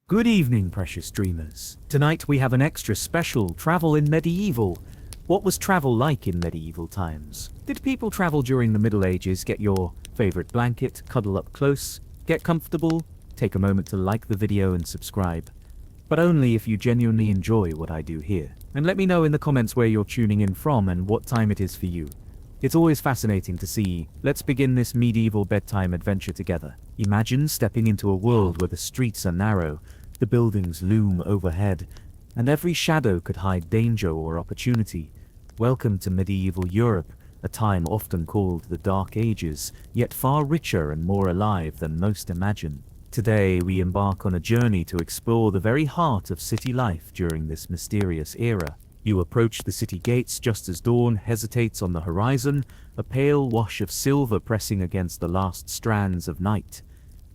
Good evening, precious dreamers. Tonight we have an extra special travel in medieval. What was travel like in medieval times? Did people travel during the Middle Ages? Get your favorite blanket, cuddle up close, get comfortable, take a moment to like the video and subscribe. But only if you genuinely enjoy what I do here. And let me know in the comments where you're tuning in from and what time it is for you. It's always fascinating to see. Let's begin this medieval bedtime adventure together. Imagine stepping into a world where the streets are narrow, the buildings loom overhead, and every shadow could hide danger or opportunity. Welcome to medieval Europe, a time often called the Dark Ages, yet far richer and more alive than most imagine. Today we embark on a journey to explore the very heart of city life during this mysterious era. You approach the city gates just as dawn hesitates on the horizon, a pale wash of silver pressing against the last strands of night.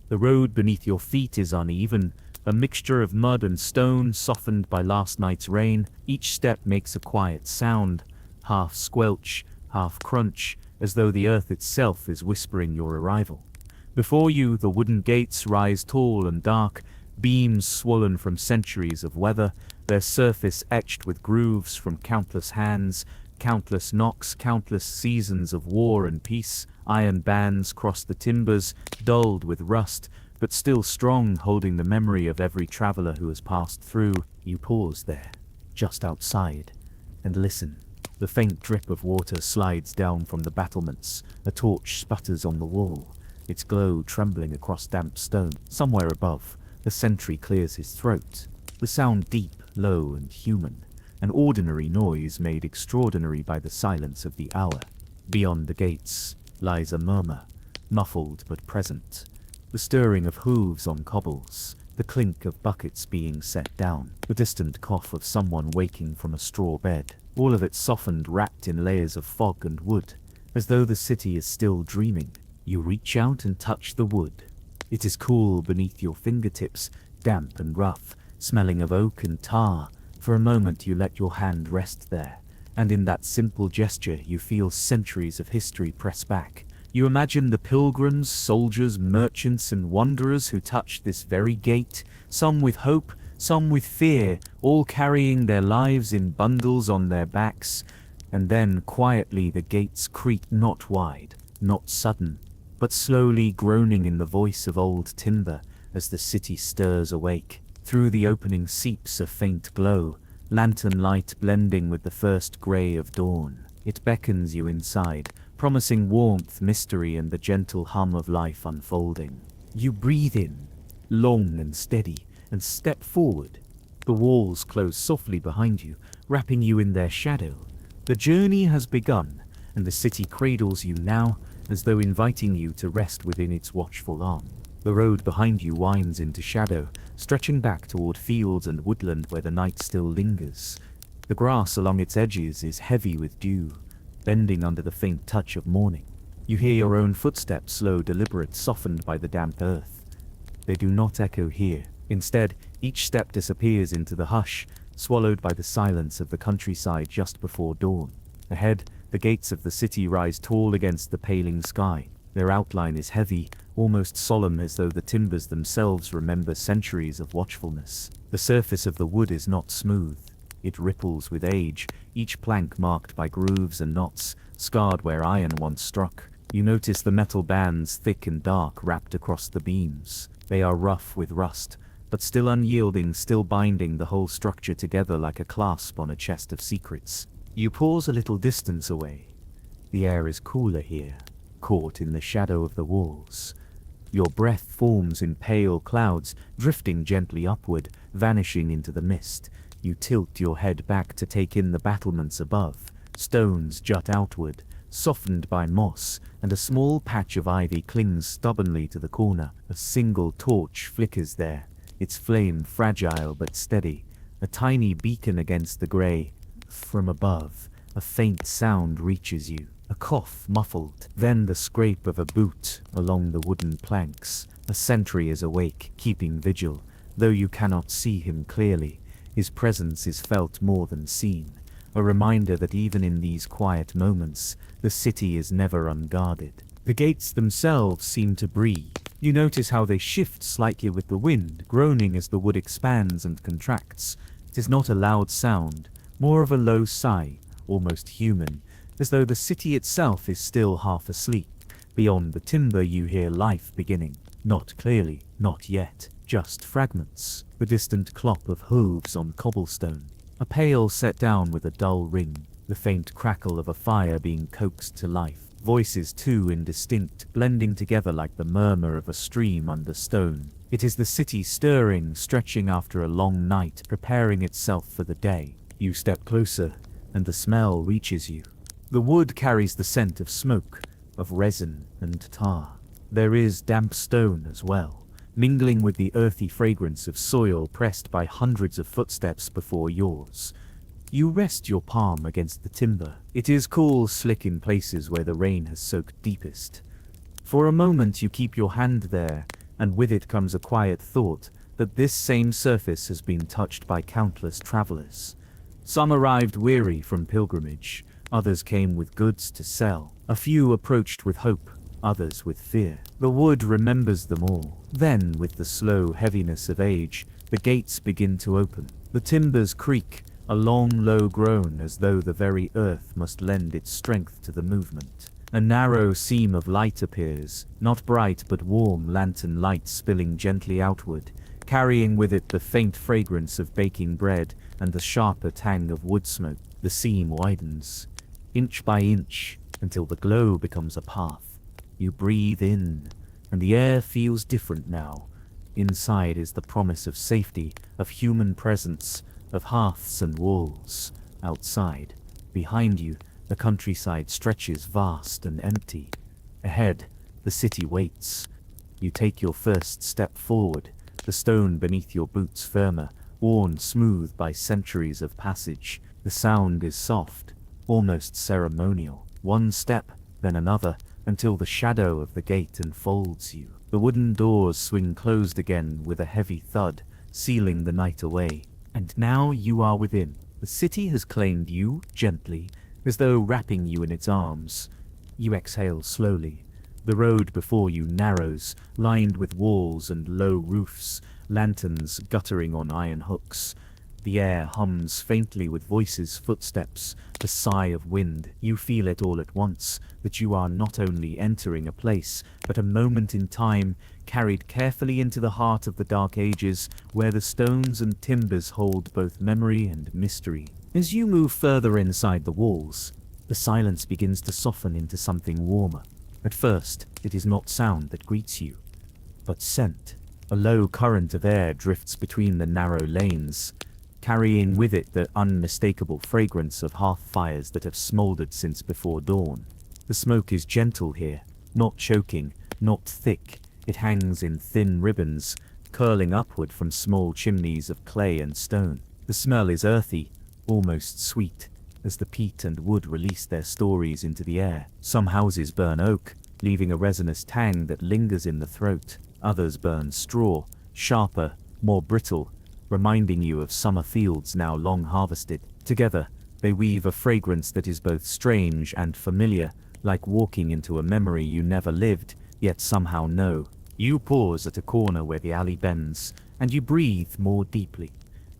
The road beneath your feet is uneven, a mixture of mud and stone softened by last night's rain. Each step makes a quiet sound, half squelch, half crunch, as though the earth itself is whispering your arrival. Before you, the wooden gates rise tall and dark, beams swollen from centuries of weather, their surface etched with grooves from countless hands, countless knocks, countless seasons of war and peace. Iron bands cross the timbers, dulled with rust, but still strong, holding the memory of every traveler who has passed through. You pause there, just outside, and listen. The faint drip of water slides down from the battlements. A torch sputters on the wall, its glow trembling across damp stone. Somewhere above, the sentry clears his throat. The sound deep, low, and human, an ordinary noise made extraordinary by the silence of the hour. Beyond the gates lies a murmur, muffled but present. The stirring of hooves on cobbles, the clink of buckets being set down, the distant cough of someone waking from a straw bed, all of it softened, wrapped in layers of fog and wood, as though the city is still dreaming. You reach out and touch the wood. It is cool beneath your fingertips, damp and rough, smelling of oak and tar. For a moment you let your hand rest there, and in that simple gesture you feel centuries of history press back. You imagine the pilgrims, soldiers, merchants, and wanderers who touched this very gate, some with hope, some with fear, all carrying their lives in bundles on their backs. And then, quietly, the gates creak, not wide, not sudden, but slowly, groaning in the voice of old timber as the city stirs awake. Through the opening seeps a faint glow, lantern light blending with the first grey of dawn. It beckons you inside, promising warmth, mystery, and the gentle hum of life unfolding. You breathe in, long and steady, and step forward. The walls close softly behind you, wrapping you in their shadow. The journey has begun, and the city cradles you now, as though inviting you to rest within its watchful arm. The road behind you winds into shadow, stretching back toward fields and woodland where the night still lingers. The grass along its edges is heavy with dew, bending under the faint touch of morning. You hear your own footsteps, slow, deliberate, softened by the damp earth. They do not echo here. Instead, each step disappears into the hush, swallowed by the silence of the countryside just before dawn. Ahead, the gates of the city rise tall against the paling sky. Their outline is heavy, almost solemn, as though the timbers themselves remember centuries of watchfulness. The surface of the wood is not smooth. It ripples with age, each plank marked by grooves and knots, scarred where iron once struck. You notice the metal bands, thick and dark, wrapped across the beams. They are rough with rust, but still unyielding, still binding the whole structure together like a clasp on a chest of secrets. You pause a little distance away. The air is cooler here, caught in the shadow of the walls. Your breath forms in pale clouds, drifting gently upward, vanishing into the mist. You tilt your head back to take in the battlements above. Stones jut outward, softened by moss, and a small patch of ivy clings stubbornly to the corner. A single torch flickers there, its flame fragile but steady, a tiny beacon against the grey. From above, a faint sound reaches you, a cough muffled, then the scrape of a boot along the wooden planks. A sentry is awake, keeping vigil, though you cannot see him clearly. His presence is felt more than seen, a reminder that even in these quiet moments, the city is never unguarded. The gates themselves seem to breathe, You notice how they shift slightly with the wind, groaning as the wood expands and contracts. It is not a loud sound, more of a low sigh, almost human, as though the city itself is still half asleep. Beyond the timber you hear life beginning. Not clearly, not yet, just fragments. The distant clop of hooves on cobblestone. A pail set down with a dull ring. The faint crackle of a fire being coaxed to life. Voices too indistinct, blending together like the murmur of a stream under stone. It is the city stirring, stretching after a long night, preparing itself for the day. You step closer, and the smell reaches you. The wood carries the scent of smoke, of resin and tar. There is damp stone as well, mingling with the earthy fragrance of soil pressed by hundreds of footsteps before yours. You rest your palm against the timber. It is cool, slick in places where the rain has soaked deepest. For a moment you keep your hand there, and with it comes a quiet thought that this same surface has been touched by countless travelers. Some arrived weary from pilgrimage, others came with goods to sell. A few approached with hope, others with fear. The wood remembers them all. Then, with the slow heaviness of age, the gates begin to open. The timbers creak, a long, low groan as though the very earth must lend its strength to the movement. A narrow seam of light appears, not bright but warm lantern light spilling gently outward, carrying with it the faint fragrance of baking bread and the sharper tang of wood smoke. The seam widens, inch by inch, until the glow becomes a path. You breathe in, and the air feels different now. Inside is the promise of safety, of human presence, of hearths and walls. Outside, behind you, the countryside stretches vast and empty. Ahead, the city waits. You take your first step forward, the stone beneath your boots firmer, worn smooth by centuries of passage. The sound is soft, almost ceremonial. One step, then another, until the shadow of the gate enfolds you. The wooden doors swing closed again with a heavy thud, sealing the night away. And now you are within. The city has claimed you, gently, as though wrapping you in its arms. You exhale slowly. The road before you narrows, lined with walls and low roofs, lanterns guttering on iron hooks. The air hums faintly with voices, footsteps, the sigh of wind. You feel it all at once, that you are not only entering a place, but a moment in time, carried carefully into the heart of the Dark Ages, where the stones and timbers hold both memory and mystery. As you move further inside the walls, the silence begins to soften into something warmer. At first, it is not sound that greets you, but scent. A low current of air drifts between the narrow lanes, carrying with it the unmistakable fragrance of hearth fires that have smoldered since before dawn. The smoke is gentle here, not choking, not thick. It hangs in thin ribbons, curling upward from small chimneys of clay and stone. The smell is earthy, almost sweet, as the peat and wood release their stories into the air. Some houses burn oak, leaving a resinous tang that lingers in the throat. Others burn straw, sharper, more brittle, reminding you of summer fields now long harvested. Together, they weave a fragrance that is both strange and familiar, like walking into a memory you never lived, yet somehow know. You pause at a corner where the alley bends, and you breathe more deeply.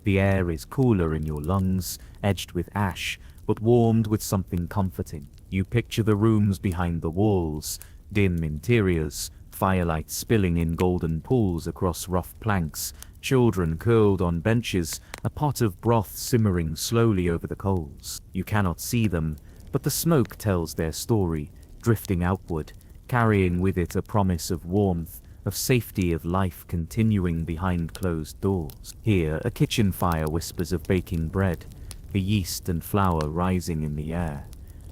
The air is cooler in your lungs, edged with ash, but warmed with something comforting. You picture the rooms behind the walls, dim interiors, firelight spilling in golden pools across rough planks, children curled on benches, a pot of broth simmering slowly over the coals. You cannot see them, but the smoke tells their story, drifting outward, carrying with it a promise of warmth, of safety, of life continuing behind closed doors. Here, a kitchen fire whispers of baking bread, the yeast and flour rising in the air.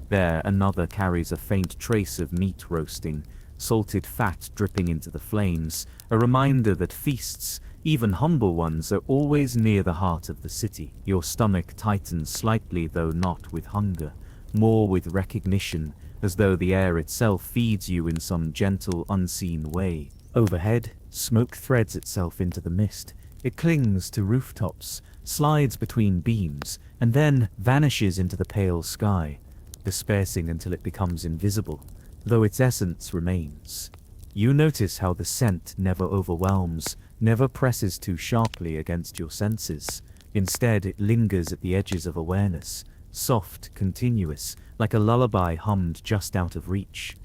There, another carries a faint trace of meat roasting, salted fat dripping into the flames, a reminder that feasts, even humble ones, are always near the heart of the city. Your stomach tightens slightly, though not with hunger, more with recognition, as though the air itself feeds you in some gentle, unseen way. Overhead, smoke threads itself into the mist. It clings to rooftops, slides between beams, and then vanishes into the pale sky, dispersing until it becomes invisible, though its essence remains. You notice how the scent never overwhelms, never presses too sharply against your senses. Instead, it lingers at the edges of awareness, soft, continuous, like a lullaby hummed just out of reach.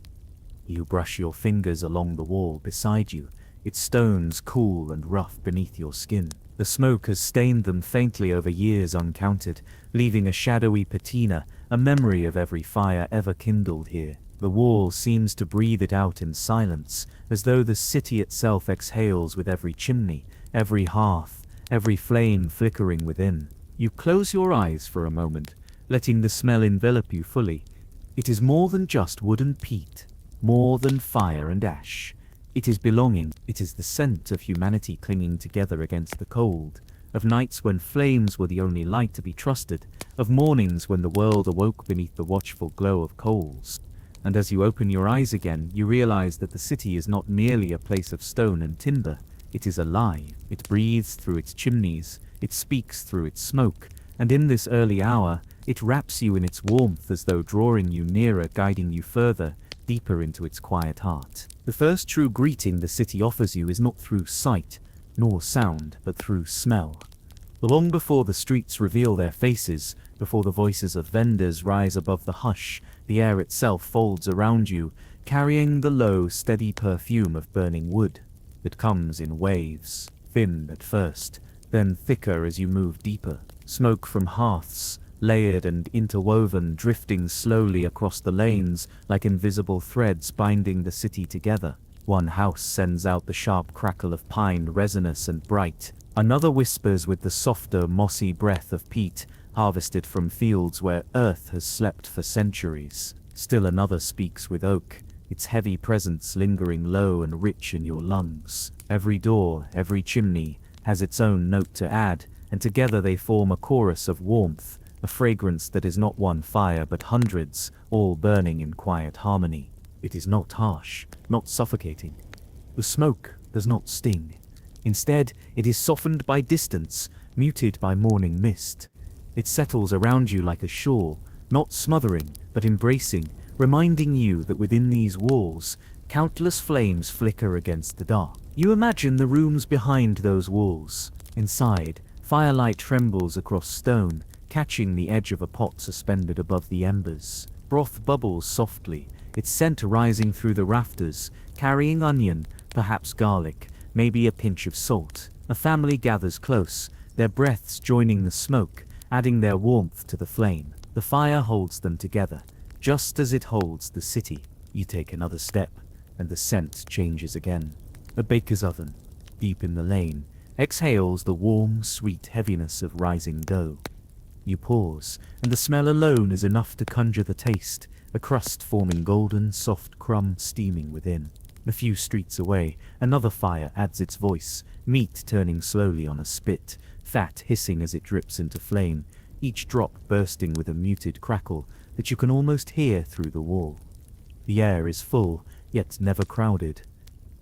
You brush your fingers along the wall beside you, its stones cool and rough beneath your skin. The smoke has stained them faintly over years uncounted, leaving a shadowy patina, a memory of every fire ever kindled here. The wall seems to breathe it out in silence, as though the city itself exhales with every chimney, every hearth, every flame flickering within. You close your eyes for a moment, letting the smell envelop you fully. It is more than just wood and peat, more than fire and ash. It is belonging. It is the scent of humanity clinging together against the cold, of nights when flames were the only light to be trusted, of mornings when the world awoke beneath the watchful glow of coals. And as you open your eyes again, you realize that the city is not merely a place of stone and timber. It is alive. It breathes through its chimneys, it speaks through its smoke, and in this early hour, it wraps you in its warmth as though drawing you nearer, guiding you further, deeper into its quiet heart. The first true greeting the city offers you is not through sight, nor sound, but through smell. Long before the streets reveal their faces, before the voices of vendors rise above the hush, the air itself folds around you, carrying the low, steady perfume of burning wood. It comes in waves, thin at first, then thicker as you move deeper. Smoke from hearths, layered and interwoven, drifting slowly across the lanes like invisible threads binding the city together. One house sends out the sharp crackle of pine, resinous and bright. Another whispers with the softer, mossy breath of peat, harvested from fields where earth has slept for centuries. Still another speaks with oak, its heavy presence lingering low and rich in your lungs. Every door, every chimney, has its own note to add, and together they form a chorus of warmth, a fragrance that is not one fire but hundreds, all burning in quiet harmony. It is not harsh, not suffocating. The smoke does not sting. Instead, it is softened by distance, muted by morning mist. It settles around you like a shawl, not smothering, but embracing, reminding you that within these walls, countless flames flicker against the dark. You imagine the rooms behind those walls. Inside, firelight trembles across stone, catching the edge of a pot suspended above the embers. Broth bubbles softly, its scent rising through the rafters, carrying onion, perhaps garlic, maybe a pinch of salt. A family gathers close, their breaths joining the smoke, adding their warmth to the flame. The fire holds them together, just as it holds the city. You take another step, and the scent changes again. A baker's oven, deep in the lane, exhales the warm, sweet heaviness of rising dough. You pause, and the smell alone is enough to conjure the taste, a crust forming golden, soft crumb steaming within. A few streets away, another fire adds its voice, meat turning slowly on a spit, fat hissing as it drips into flame, each drop bursting with a muted crackle that you can almost hear through the wall. The air is full, yet never crowded.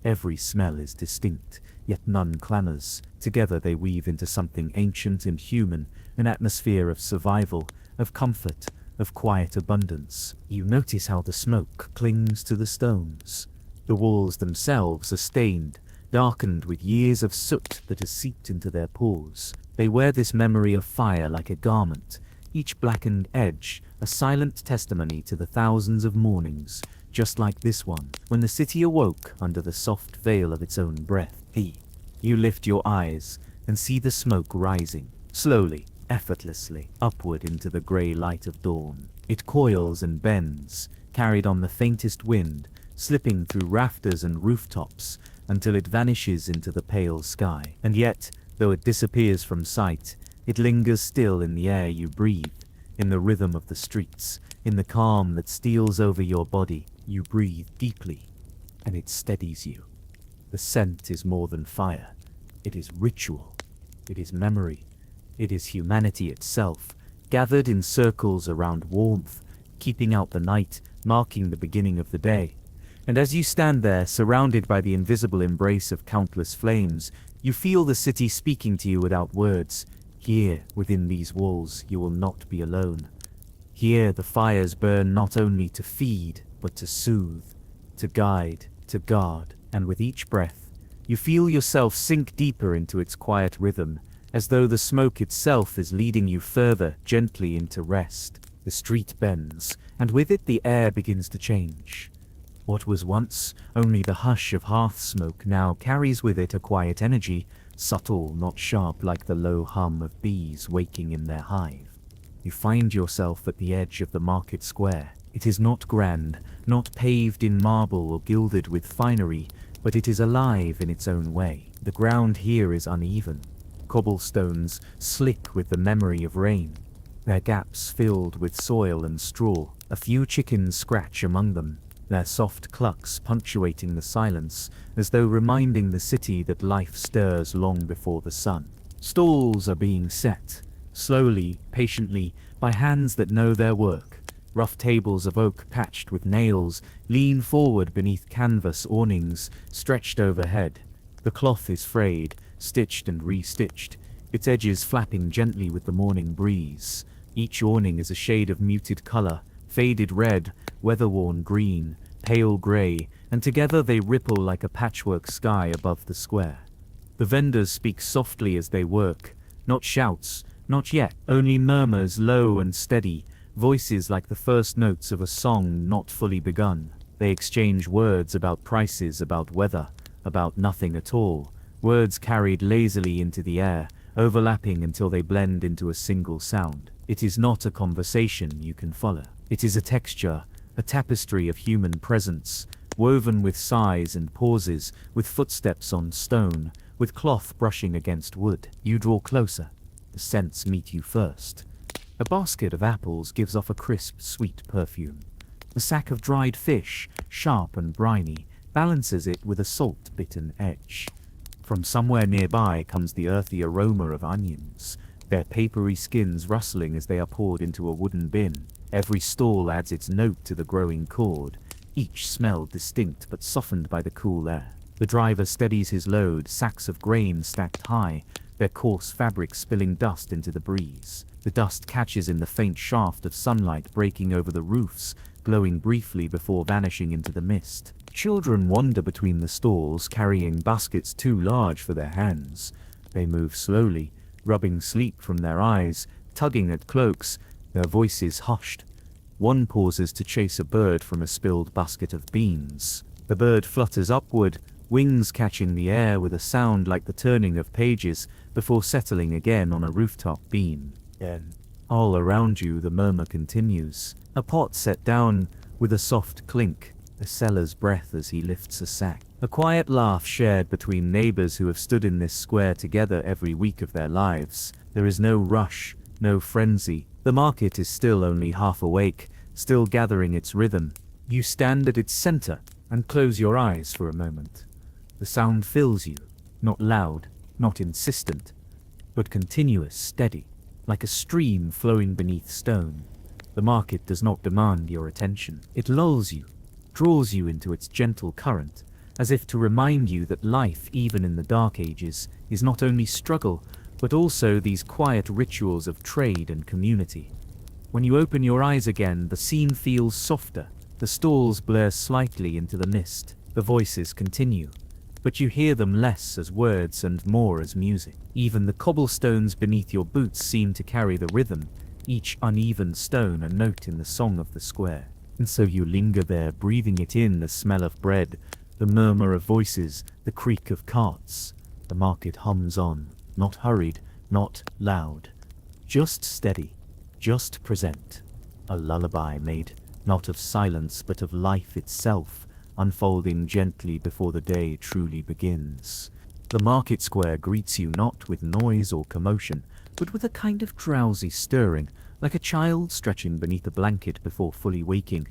Every smell is distinct, yet none clamors. Together they weave into something ancient and human, an atmosphere of survival, of comfort, of quiet abundance. You notice how the smoke clings to the stones. The walls themselves are stained, darkened with years of soot that has seeped into their pores. They wear this memory of fire like a garment, each blackened edge a silent testimony to the thousands of mornings, just like this one, when the city awoke under the soft veil of its own breath. You lift your eyes and see the smoke rising, slowly, effortlessly, upward into the grey light of dawn. It coils and bends, carried on the faintest wind, slipping through rafters and rooftops until it vanishes into the pale sky. And yet, though it disappears from sight, it lingers still in the air you breathe, in the rhythm of the streets, in the calm that steals over your body. You breathe deeply, and it steadies you. The scent is more than fire. It is ritual. It is memory. It is humanity itself, gathered in circles around warmth, keeping out the night, marking the beginning of the day. And as you stand there, surrounded by the invisible embrace of countless flames, you feel the city speaking to you without words. Here, within these walls, you will not be alone. Here the fires burn not only to feed, but to soothe, to guide, to guard, and with each breath, you feel yourself sink deeper into its quiet rhythm, as though the smoke itself is leading you further gently into rest. The street bends, and with it the air begins to change. What was once only the hush of hearth smoke now carries with it a quiet energy, subtle, not sharp like the low hum of bees waking in their hive. You find yourself at the edge of the market square. It is not grand, not paved in marble or gilded with finery, but it is alive in its own way. The ground here is uneven, cobblestones slick with the memory of rain, their gaps filled with soil and straw. A few chickens scratch among them, their soft clucks punctuating the silence, as though reminding the city that life stirs long before the sun. Stalls are being set, slowly, patiently, by hands that know their work. Rough tables of oak patched with nails lean forward beneath canvas awnings stretched overhead. The cloth is frayed, stitched and re-stitched, its edges flapping gently with the morning breeze. Each awning is a shade of muted color, faded red, weather-worn green, pale gray, and together they ripple like a patchwork sky above the square. The vendors speak softly as they work, not shouts, not yet, only murmurs low and steady, voices like the first notes of a song not fully begun. They exchange words about prices, about weather, about nothing at all, words carried lazily into the air, overlapping until they blend into a single sound. It is not a conversation you can follow. It is a texture, a tapestry of human presence, woven with sighs and pauses, with footsteps on stone, with cloth brushing against wood. You draw closer. The scents meet you first. A basket of apples gives off a crisp, sweet perfume. A sack of dried fish, sharp and briny, balances it with a salt-bitten edge. From somewhere nearby comes the earthy aroma of onions, their papery skins rustling as they are poured into a wooden bin. Every stall adds its note to the growing chord, each smell distinct but softened by the cool air. The driver steadies his load, sacks of grain stacked high, their coarse fabric spilling dust into the breeze. The dust catches in the faint shaft of sunlight breaking over the roofs, glowing briefly before vanishing into the mist. Children wander between the stalls, carrying baskets too large for their hands. They move slowly, rubbing sleep from their eyes, tugging at cloaks, their voices hushed. One pauses to chase a bird from a spilled basket of beans. The bird flutters upward, wings catching the air with a sound like the turning of pages, before settling again on a rooftop beam. Then, all around you the murmur continues. A pot set down with a soft clink, a seller's breath as he lifts a sack. A quiet laugh shared between neighbors who have stood in this square together every week of their lives. There is no rush, no frenzy. The market is still only half awake, still gathering its rhythm. You stand at its center and close your eyes for a moment. The sound fills you, not loud, not insistent, but continuous, steady, like a stream flowing beneath stone. The market does not demand your attention. It lulls you, draws you into its gentle current, as if to remind you that life, even in the Dark Ages, is not only struggle, but also these quiet rituals of trade and community. When you open your eyes again, the scene feels softer. The stalls blur slightly into the mist. The voices continue, but you hear them less as words and more as music. Even the cobblestones beneath your boots seem to carry the rhythm, each uneven stone a note in the song of the square. And so you linger there, breathing it in, the smell of bread, the murmur of voices, the creak of carts. The market hums on, not hurried, not loud, just steady, just present. A lullaby made not of silence but of life itself, unfolding gently before the day truly begins. The market square greets you not with noise or commotion, but with a kind of drowsy stirring, like a child stretching beneath a blanket before fully waking.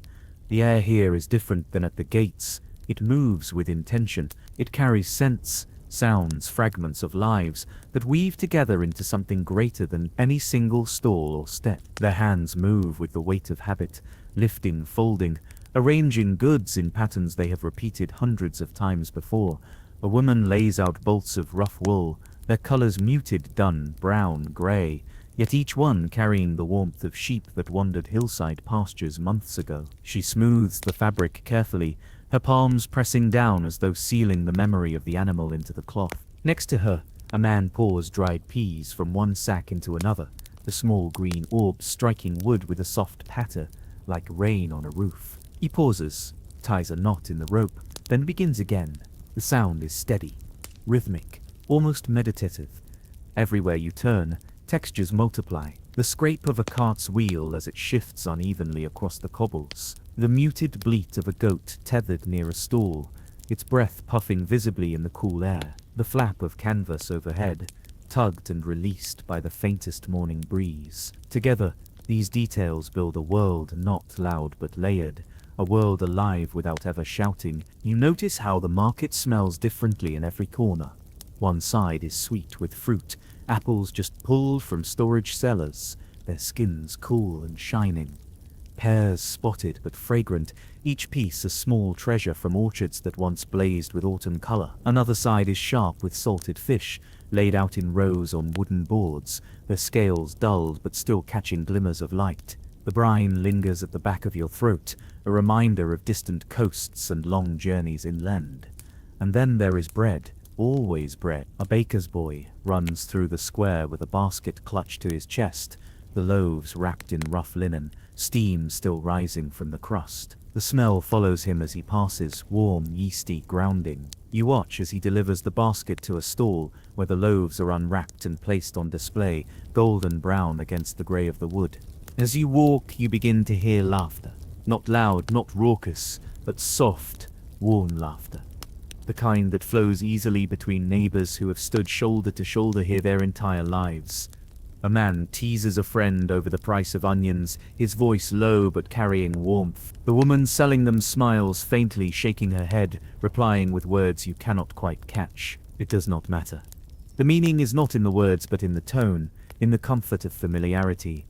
The air here is different than at the gates. It moves with intention. It carries scents, sounds, fragments of lives that weave together into something greater than any single stall or step. Their hands move with the weight of habit, lifting, folding, arranging goods in patterns they have repeated hundreds of times before. A woman lays out bolts of rough wool, their colors muted, dun, brown, gray, yet each one carrying the warmth of sheep that wandered hillside pastures months ago. She smooths the fabric carefully, her palms pressing down as though sealing the memory of the animal into the cloth. Next to her, a man pours dried peas from one sack into another, the small green orbs striking wood with a soft patter, like rain on a roof. He pauses, ties a knot in the rope, then begins again. The sound is steady, rhythmic, almost meditative. Everywhere you turn, textures multiply. The scrape of a cart's wheel as it shifts unevenly across the cobbles, the muted bleat of a goat tethered near a stall, its breath puffing visibly in the cool air, the flap of canvas overhead, tugged and released by the faintest morning breeze. Together, these details build a world not loud but layered, a world alive without ever shouting. You notice how the market smells differently in every corner. One side is sweet with fruit, apples just pulled from storage cellars, their skins cool and shining. Pears spotted but fragrant, each piece a small treasure from orchards that once blazed with autumn color. Another side is sharp with salted fish, laid out in rows on wooden boards, their scales dulled but still catching glimmers of light. The brine lingers at the back of your throat, a reminder of distant coasts and long journeys inland. And then there is bread. Always bread. A baker's boy runs through the square with a basket clutched to his chest, the loaves wrapped in rough linen, steam still rising from the crust. The smell follows him as he passes, warm, yeasty, grounding. You watch as he delivers the basket to a stall where the loaves are unwrapped and placed on display, golden brown against the grey of the wood. As you walk, you begin to hear laughter. Not loud, not raucous, but soft, warm laughter. The kind that flows easily between neighbors who have stood shoulder to shoulder here their entire lives. A man teases a friend over the price of onions, his voice low but carrying warmth. The woman selling them smiles faintly, shaking her head, replying with words you cannot quite catch. It does not matter. The meaning is not in the words but in the tone, in the comfort of familiarity.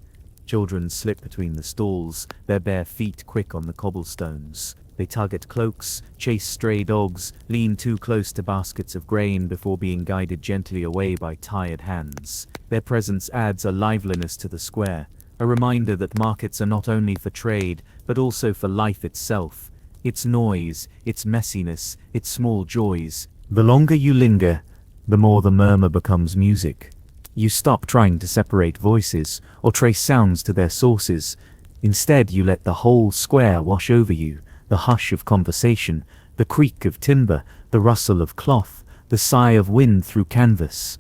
Children slip between the stalls, their bare feet quick on the cobblestones. They tug at cloaks, chase stray dogs, lean too close to baskets of grain before being guided gently away by tired hands. Their presence adds a liveliness to the square, a reminder that markets are not only for trade, but also for life itself. Its noise, its messiness, its small joys. The longer you linger, the more the murmur becomes music. You stop trying to separate voices, or trace sounds to their sources. Instead, you let the whole square wash over you. The hush of conversation, the creak of timber, the rustle of cloth, the sigh of wind through canvas.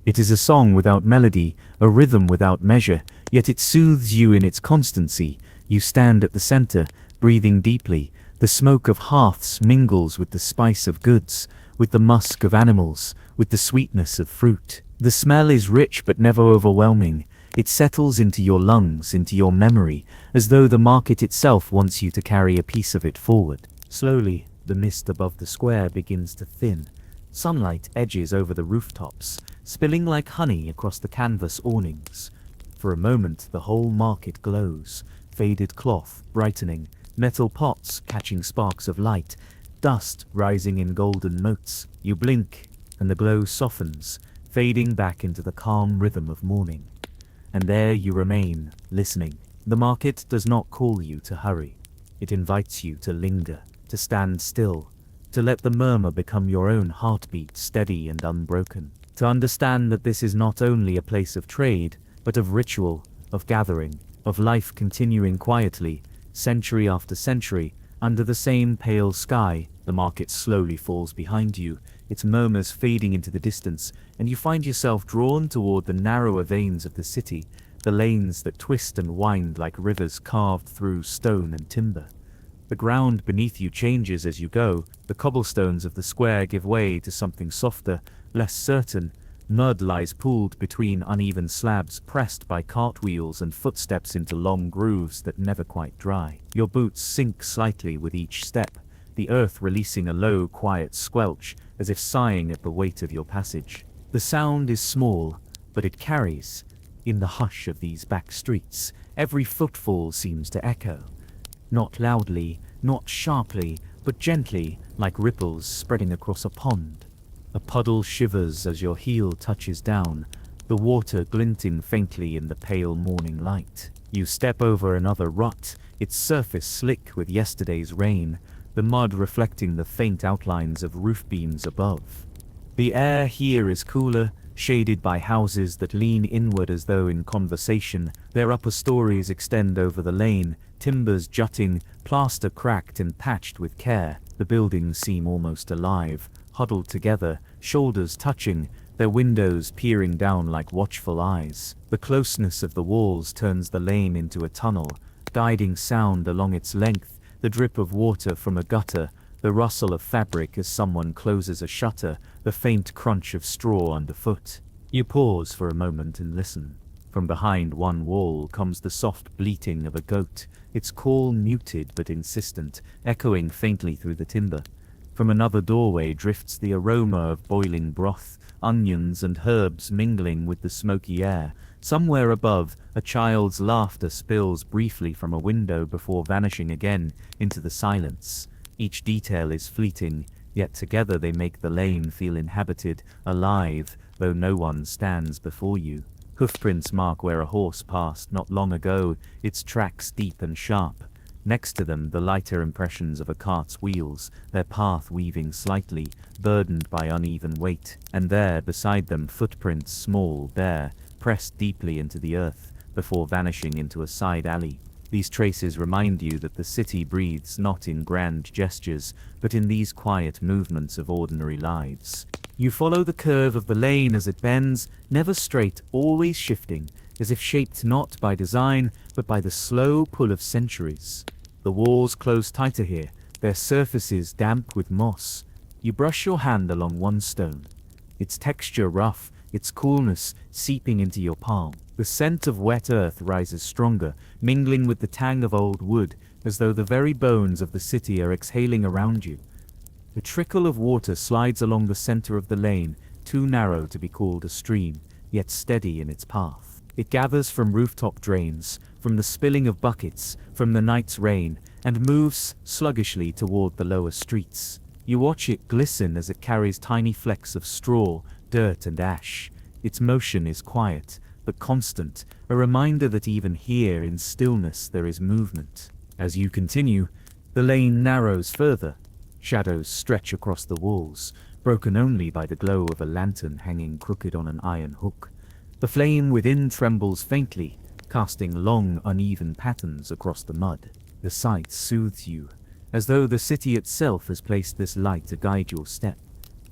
It is a song without melody, a rhythm without measure, yet it soothes you in its constancy. You stand at the center, breathing deeply. The smoke of hearths mingles with the spice of goods, with the musk of animals, with the sweetness of fruit. The smell is rich but never overwhelming. It settles into your lungs, into your memory, as though the market itself wants you to carry a piece of it forward. Slowly, the mist above the square begins to thin. Sunlight edges over the rooftops, spilling like honey across the canvas awnings. For a moment, the whole market glows, faded cloth brightening, metal pots catching sparks of light, dust rising in golden motes. You blink, and the glow softens, fading back into the calm rhythm of morning. And there you remain, listening. The market does not call you to hurry. It invites you to linger, to stand still, to let the murmur become your own heartbeat, steady and unbroken. To understand that this is not only a place of trade, but of ritual, of gathering, of life continuing quietly, century after century, under the same pale sky. The market slowly falls behind you, its murmurs fading into the distance, and you find yourself drawn toward the narrower veins of the city, the lanes that twist and wind like rivers carved through stone and timber. The ground beneath you changes as you go. The cobblestones of the square give way to something softer, less certain. Mud lies pooled between uneven slabs, pressed by cartwheels and footsteps into long grooves that never quite dry. Your boots sink slightly with each step, the earth releasing a low, quiet squelch, as if sighing at the weight of your passage. The sound is small, but it carries. In the hush of these back streets, every footfall seems to echo. Not loudly, not sharply, but gently, like ripples spreading across a pond. A puddle shivers as your heel touches down, the water glinting faintly in the pale morning light. You step over another rut, its surface slick with yesterday's rain. the mud reflecting the faint outlines of roof beams above. The air here is cooler, shaded by houses that lean inward as though in conversation. Their upper stories extend over the lane, timbers jutting, plaster cracked and patched with care. The buildings seem almost alive, huddled together, shoulders touching, their windows peering down like watchful eyes. The closeness of the walls turns the lane into a tunnel, guiding sound along its length, the drip of water from a gutter, the rustle of fabric as someone closes a shutter, the faint crunch of straw underfoot. You pause for a moment and listen. From behind one wall comes the soft bleating of a goat, its call muted but insistent, echoing faintly through the timber. From another doorway drifts the aroma of boiling broth, onions and herbs mingling with the smoky air. Somewhere above, a child's laughter spills briefly from a window before vanishing again into the silence. Each detail is fleeting, yet together they make the lane feel inhabited, alive, though no one stands before you. Hoofprints mark where a horse passed not long ago, its tracks deep and sharp. Next to them, the lighter impressions of a cart's wheels, their path weaving slightly, burdened by uneven weight. And there, beside them, footprints, small, bare, pressed deeply into the earth, before vanishing into a side alley. These traces remind you that the city breathes not in grand gestures, but in these quiet movements of ordinary lives. You follow the curve of the lane as it bends, never straight, always shifting, as if shaped not by design, but by the slow pull of centuries. The walls close tighter here, their surfaces damp with moss. You brush your hand along one stone, its texture rough, its coolness seeping into your palm. The scent of wet earth rises stronger, mingling with the tang of old wood, as though the very bones of the city are exhaling around you. A trickle of water slides along the center of the lane, too narrow to be called a stream, yet steady in its path. It gathers from rooftop drains, from the spilling of buckets, from the night's rain, and moves sluggishly toward the lower streets. You watch it glisten as it carries tiny flecks of straw, dirt and ash. Its motion is quiet, but constant, a reminder that even here in stillness there is movement. As you continue, the lane narrows further. Shadows stretch across the walls, broken only by the glow of a lantern hanging crooked on an iron hook. The flame within trembles faintly, casting long, uneven patterns across the mud. The sight soothes you, as though the city itself has placed this light to guide your step.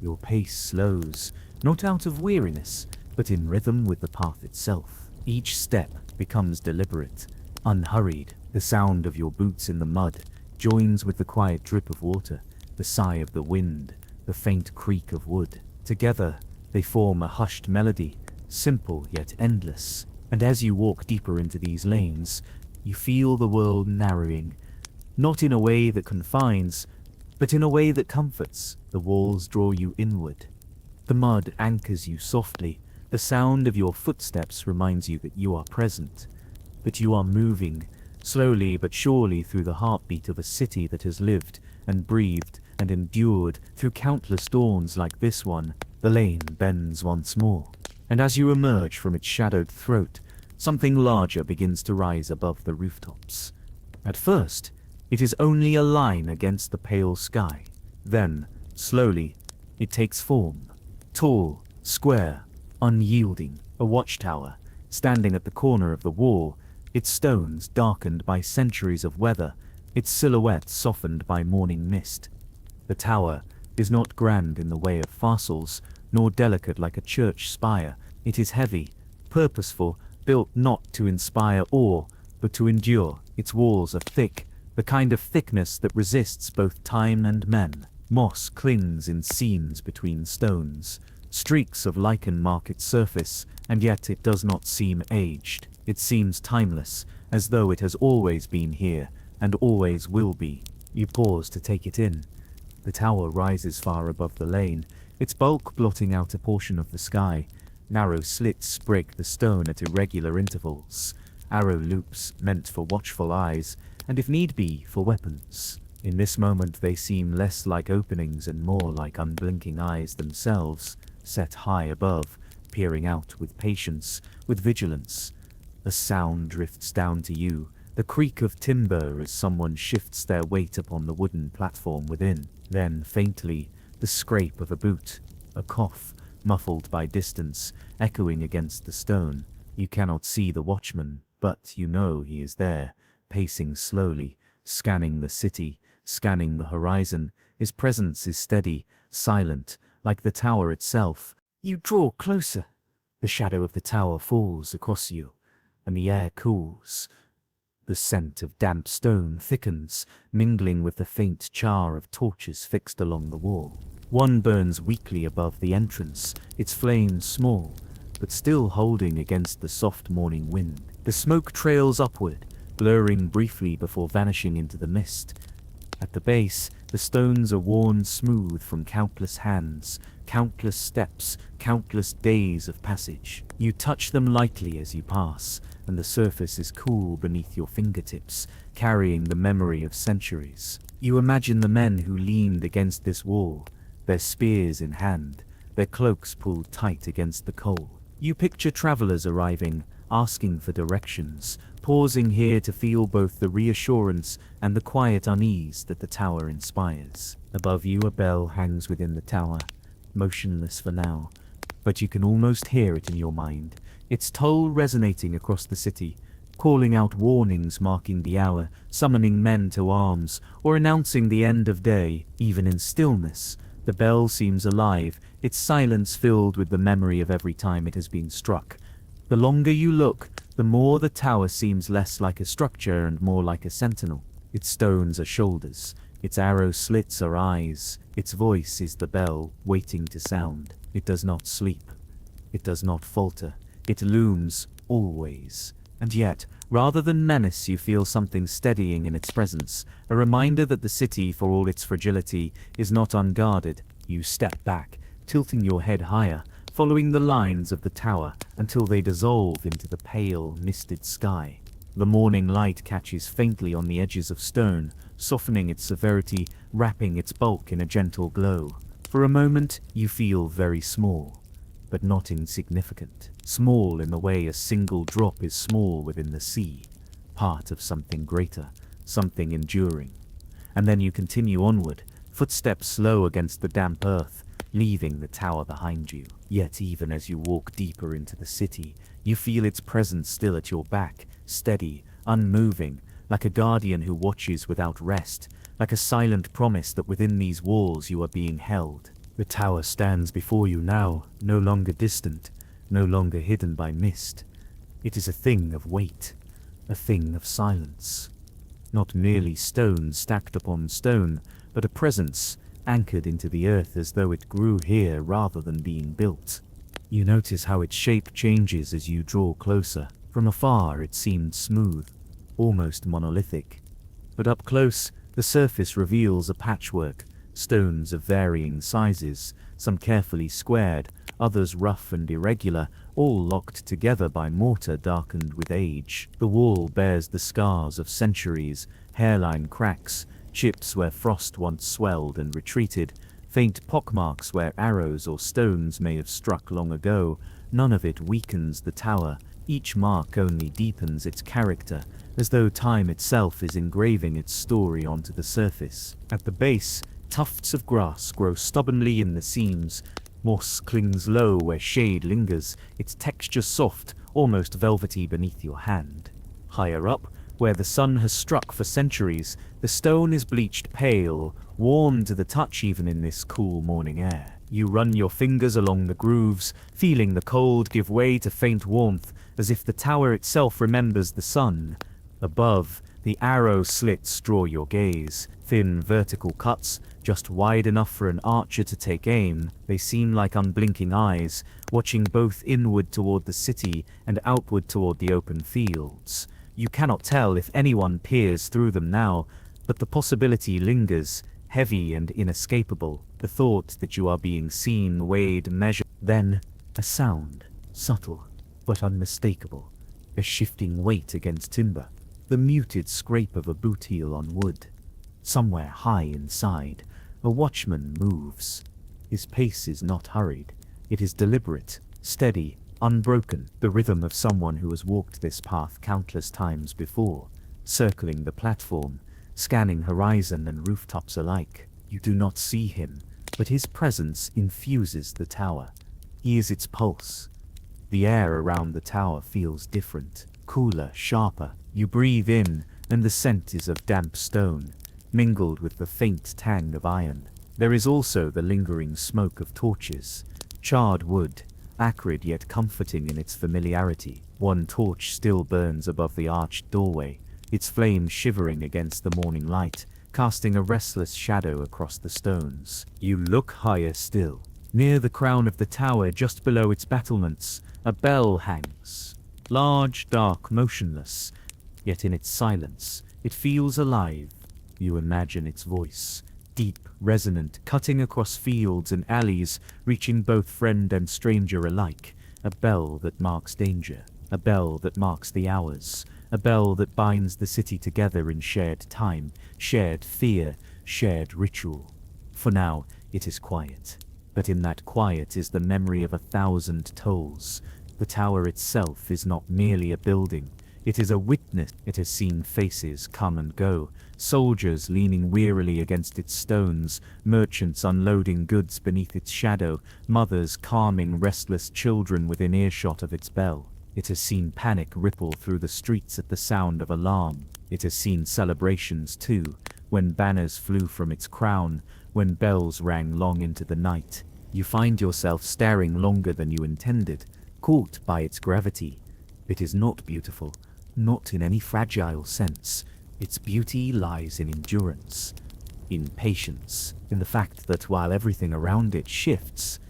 Your pace slows, not out of weariness, but in rhythm with the path itself. Each step becomes deliberate, unhurried. The sound of your boots in the mud joins with the quiet drip of water, the sigh of the wind, the faint creak of wood. Together, they form a hushed melody, simple yet endless. And as you walk deeper into these lanes, you feel the world narrowing, not in a way that confines, but in a way that comforts. The walls draw you inward. The mud anchors you softly. The sound of your footsteps reminds you that you are present, that you are moving, slowly but surely through the heartbeat of a city that has lived and breathed and endured through countless dawns like this one. The lane bends once more, and as you emerge from its shadowed throat, something larger begins to rise above the rooftops. At first, it is only a line against the pale sky. Then, slowly, it takes form. Tall, square, unyielding, a watchtower, standing at the corner of the wall, its stones darkened by centuries of weather, its silhouette softened by morning mist. The tower is not grand in the way of fossils, nor delicate like a church spire. It is heavy, purposeful, built not to inspire awe, but to endure. Its walls are thick, the kind of thickness that resists both time and men. Moss clings in seams between stones. Streaks of lichen mark its surface, and yet it does not seem aged. It seems timeless, as though it has always been here, and always will be. You pause to take it in. The tower rises far above the lane, its bulk blotting out a portion of the sky. Narrow slits break the stone at irregular intervals. Arrow loops meant for watchful eyes, and if need be, for weapons. In this moment they seem less like openings and more like unblinking eyes themselves, set high above, peering out with patience, with vigilance. A sound drifts down to you, The creak of timber as someone shifts their weight upon the wooden platform within. Then, faintly, the scrape of a boot, a cough, muffled by distance, echoing against the stone. You cannot see the watchman, but you know he is there, pacing slowly, scanning the city, scanning the horizon. His presence is steady, silent, like the tower itself. You draw closer. The shadow of the tower falls across you, and the air cools. The scent of damp stone thickens, mingling with the faint char of torches fixed along the wall. One burns weakly above the entrance, its flame small, but still holding against the soft morning wind. The smoke trails upward, blurring briefly before vanishing into the mist. At the base, the stones are worn smooth from countless hands, countless steps, countless days of passage. You touch them lightly as you pass, and the surface is cool beneath your fingertips, carrying the memory of centuries. You imagine the men who leaned against this wall, their spears in hand, their cloaks pulled tight against the cold. You picture travelers arriving, asking for directions, pausing here to feel both the reassurance and the quiet unease that the tower inspires. Above you, a bell hangs within the tower, motionless for now, but you can almost hear it in your mind, its toll resonating across the city, calling out warnings marking the hour, summoning men to arms, or announcing the end of day. Even in stillness, the bell seems alive, its silence filled with the memory of every time it has been struck. The longer you look, the more the tower seems less like a structure and more like a sentinel. Its stones are shoulders, its arrow slits are eyes, its voice is the bell, waiting to sound. It does not sleep. It does not falter. It looms, always. And yet, rather than menace, you feel something steadying in its presence, a reminder that the city, for all its fragility, is not unguarded. You step back, tilting your head higher, following the lines of the tower until they dissolve into the pale, misted sky. The morning light catches faintly on the edges of stone, softening its severity, wrapping its bulk in a gentle glow. For a moment, you feel very small, but not insignificant. Small in the way a single drop is small within the sea, part of something greater, something enduring. And then you continue onward, footsteps slow against the damp earth, leaving the tower behind you. Yet even as you walk deeper into the city, you feel its presence still at your back, steady, unmoving, like a guardian who watches without rest, like a silent promise that within these walls you are being held. The tower stands before you now, no longer distant, no longer hidden by mist. It is a thing of weight, a thing of silence. Not merely stone stacked upon stone, but a presence anchored into the earth as though it grew here rather than being built. You notice how its shape changes as you draw closer. From afar it seemed smooth, almost monolithic. But up close, the surface reveals a patchwork, stones of varying sizes, some carefully squared, others rough and irregular, all locked together by mortar darkened with age. The wall bears the scars of centuries, hairline cracks, chips where frost once swelled and retreated, faint pockmarks where arrows or stones may have struck long ago. None of it weakens the tower. Each mark only deepens its character, as though time itself is engraving its story onto the surface. At the base, tufts of grass grow stubbornly in the seams. Moss clings low where shade lingers, its texture soft, almost velvety beneath your hand. Higher up, where the sun has struck for centuries, the stone is bleached pale, warm to the touch even in this cool morning air. You run your fingers along the grooves, feeling the cold give way to faint warmth, as if the tower itself remembers the sun. Above, the arrow slits draw your gaze, thin vertical cuts, just wide enough for an archer to take aim. They seem like unblinking eyes, watching both inward toward the city and outward toward the open fields. You cannot tell if anyone peers through them now, but the possibility lingers, heavy and inescapable, the thought that you are being seen, weighed, measured. Then, a sound, subtle, but unmistakable, a shifting weight against timber, the muted scrape of a boot heel on wood. Somewhere high inside, a watchman moves. His pace is not hurried, it is deliberate, steady, unbroken, the rhythm of someone who has walked this path countless times before, circling the platform, scanning horizon and rooftops alike. You do not see him, but his presence infuses the tower. He is its pulse. The air around the tower feels different, cooler, sharper. You breathe in, and the scent is of damp stone, mingled with the faint tang of iron. There is also the lingering smoke of torches, charred wood, acrid yet comforting in its familiarity. One torch still burns above the arched doorway, its flame shivering against the morning light, casting a restless shadow across the stones. You look higher still. Near the crown of the tower, just below its battlements, a bell hangs. Large, dark, motionless, yet in its silence, it feels alive. You imagine its voice, deep, resonant, cutting across fields and alleys, reaching both friend and stranger alike. A bell that marks danger, a bell that marks the hours, a bell that binds the city together in shared time, shared fear, shared ritual. For now, it is quiet. But in that quiet is the memory of 1,000 tolls. The tower itself is not merely a building. It is a witness. It has seen faces come and go, soldiers leaning wearily against its stones, merchants unloading goods beneath its shadow, mothers calming restless children within earshot of its bell. It has seen panic ripple through the streets at the sound of alarm. It has seen celebrations too, when banners flew from its crown, when bells rang long into the night. You find yourself staring longer than you intended, caught by its gravity. It is not beautiful, not in any fragile sense. Its beauty lies in endurance, in patience, in the fact that while everything around it shifts,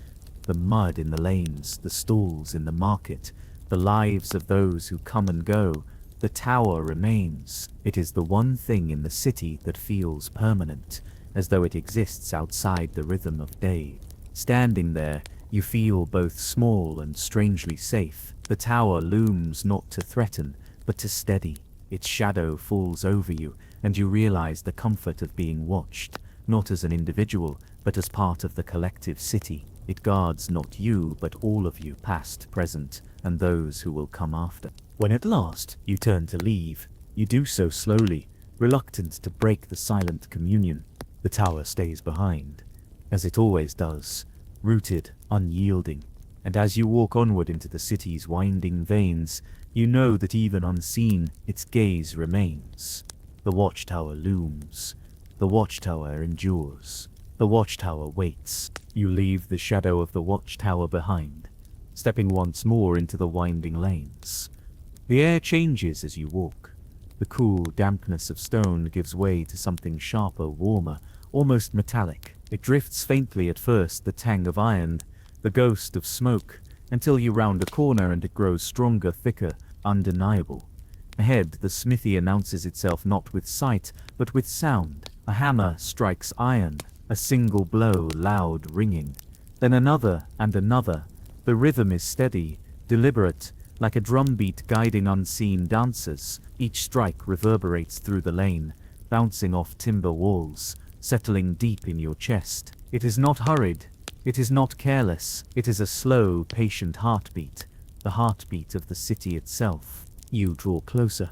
the mud in the lanes, the stalls in the market, the lives of those who come and go, the tower remains. It is the one thing in the city that feels permanent, as though it exists outside the rhythm of day. Standing there, you feel both small and strangely safe. The tower looms not to threaten, but to steady. Its shadow falls over you, and you realize the comfort of being watched, not as an individual, but as part of the collective city. It guards not you, but all of you, past, present, and those who will come after. When at last you turn to leave, you do so slowly, reluctant to break the silent communion. The tower stays behind, as it always does, rooted, unyielding. And as you walk onward into the city's winding veins, you know that even unseen, its gaze remains. The watchtower looms. The watchtower endures. The watchtower waits. You leave the shadow of the watchtower behind, stepping once more into the winding lanes. The air changes as you walk. The cool dampness of stone gives way to something sharper, warmer, almost metallic. It drifts faintly at first, the tang of iron, the ghost of smoke, until you round a corner and it grows stronger, thicker, undeniable. Ahead, the smithy announces itself not with sight, but with sound. A hammer strikes iron, a single blow, loud, ringing. Then another and another. The rhythm is steady, deliberate, like a drumbeat guiding unseen dancers. Each strike reverberates through the lane, bouncing off timber walls, settling deep in your chest. It is not hurried. It is not careless. It is a slow, patient heartbeat, the heartbeat of the city itself. You draw closer.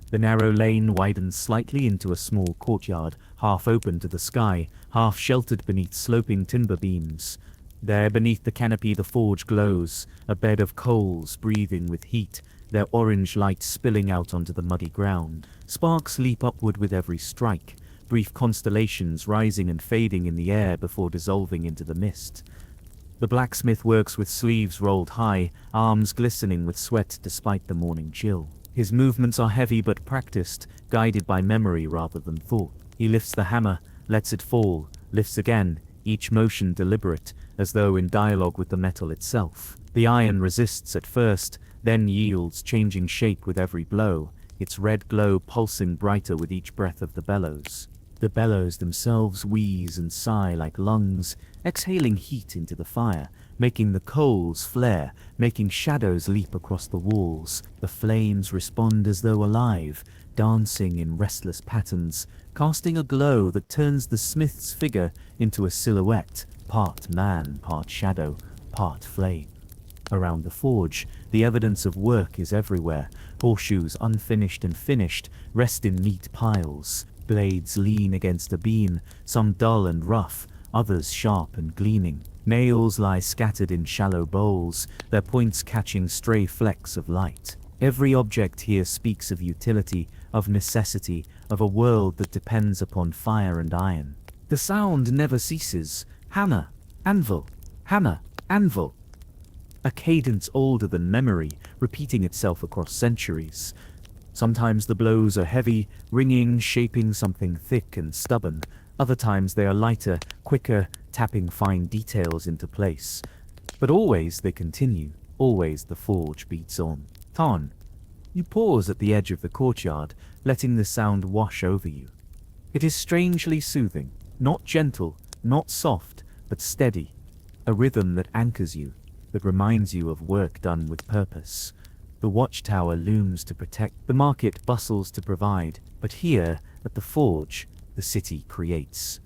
The narrow lane widens slightly into a small courtyard, half open to the sky, half sheltered beneath sloping timber beams. There beneath the canopy the forge glows, a bed of coals breathing with heat, their orange light spilling out onto the muddy ground. Sparks leap upward with every strike, brief constellations rising and fading in the air before dissolving into the mist. The blacksmith works with sleeves rolled high, arms glistening with sweat despite the morning chill. His movements are heavy but practiced, guided by memory rather than thought. He lifts the hammer, lets it fall, lifts again, each motion deliberate, as though in dialogue with the metal itself. The iron resists at first, then yields, changing shape with every blow, its red glow pulsing brighter with each breath of the bellows. The bellows themselves wheeze and sigh like lungs, exhaling heat into the fire, making the coals flare, making shadows leap across the walls. The flames respond as though alive, dancing in restless patterns, casting a glow that turns the smith's figure into a silhouette, part man, part shadow, part flame. Around the forge, The evidence of work is everywhere. Horseshoes, unfinished and finished, rest in neat piles. Blades lean against a beam, some dull and rough, others sharp and gleaming. Nails lie scattered in shallow bowls, their points catching stray flecks of light. Every object here speaks of utility, of necessity, of a world that depends upon fire and iron. The sound never ceases. Hammer, anvil, hammer, anvil. A cadence older than memory, repeating itself across centuries. Sometimes the blows are heavy, ringing, shaping something thick and stubborn. Other times they are lighter, quicker, tapping fine details into place. But always they continue, always the forge beats on. Tarn. You pause at the edge of the courtyard, letting the sound wash over you. It is strangely soothing, not gentle, not soft, but steady. A rhythm that anchors you, that reminds you of work done with purpose. The watchtower looms to protect, the market bustles to provide, but here, at the forge, the city creates.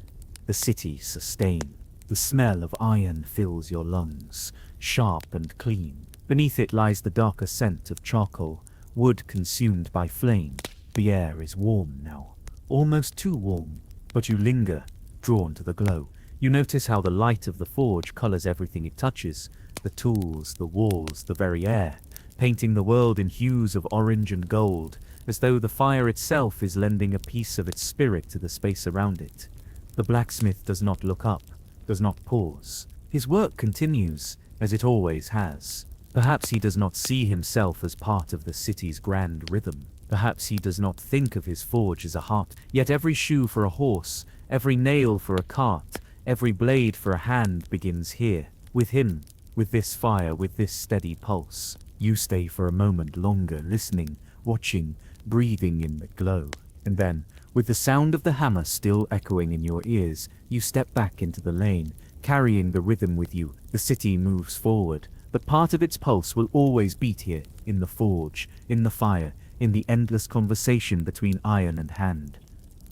The city sustains. The smell of iron fills your lungs, sharp and clean. Beneath it lies the darker scent of charcoal, wood consumed by flame. The air is warm now, almost too warm, but you linger, drawn to the glow. You notice how the light of the forge colors everything it touches, the tools, the walls, the very air, painting the world in hues of orange and gold, as though the fire itself is lending a piece of its spirit to the space around it. The blacksmith does not look up, does not pause. His work continues, as it always has. Perhaps he does not see himself as part of the city's grand rhythm. Perhaps he does not think of his forge as a heart. Yet every shoe for a horse, every nail for a cart, every blade for a hand begins here, with him, with this fire, with this steady pulse. You stay for a moment longer, listening, watching, breathing in the glow. And then, with the sound of the hammer still echoing in your ears, you step back into the lane, carrying the rhythm with you. The city moves forward, but part of its pulse will always beat here, in the forge, in the fire, in the endless conversation between iron and hand.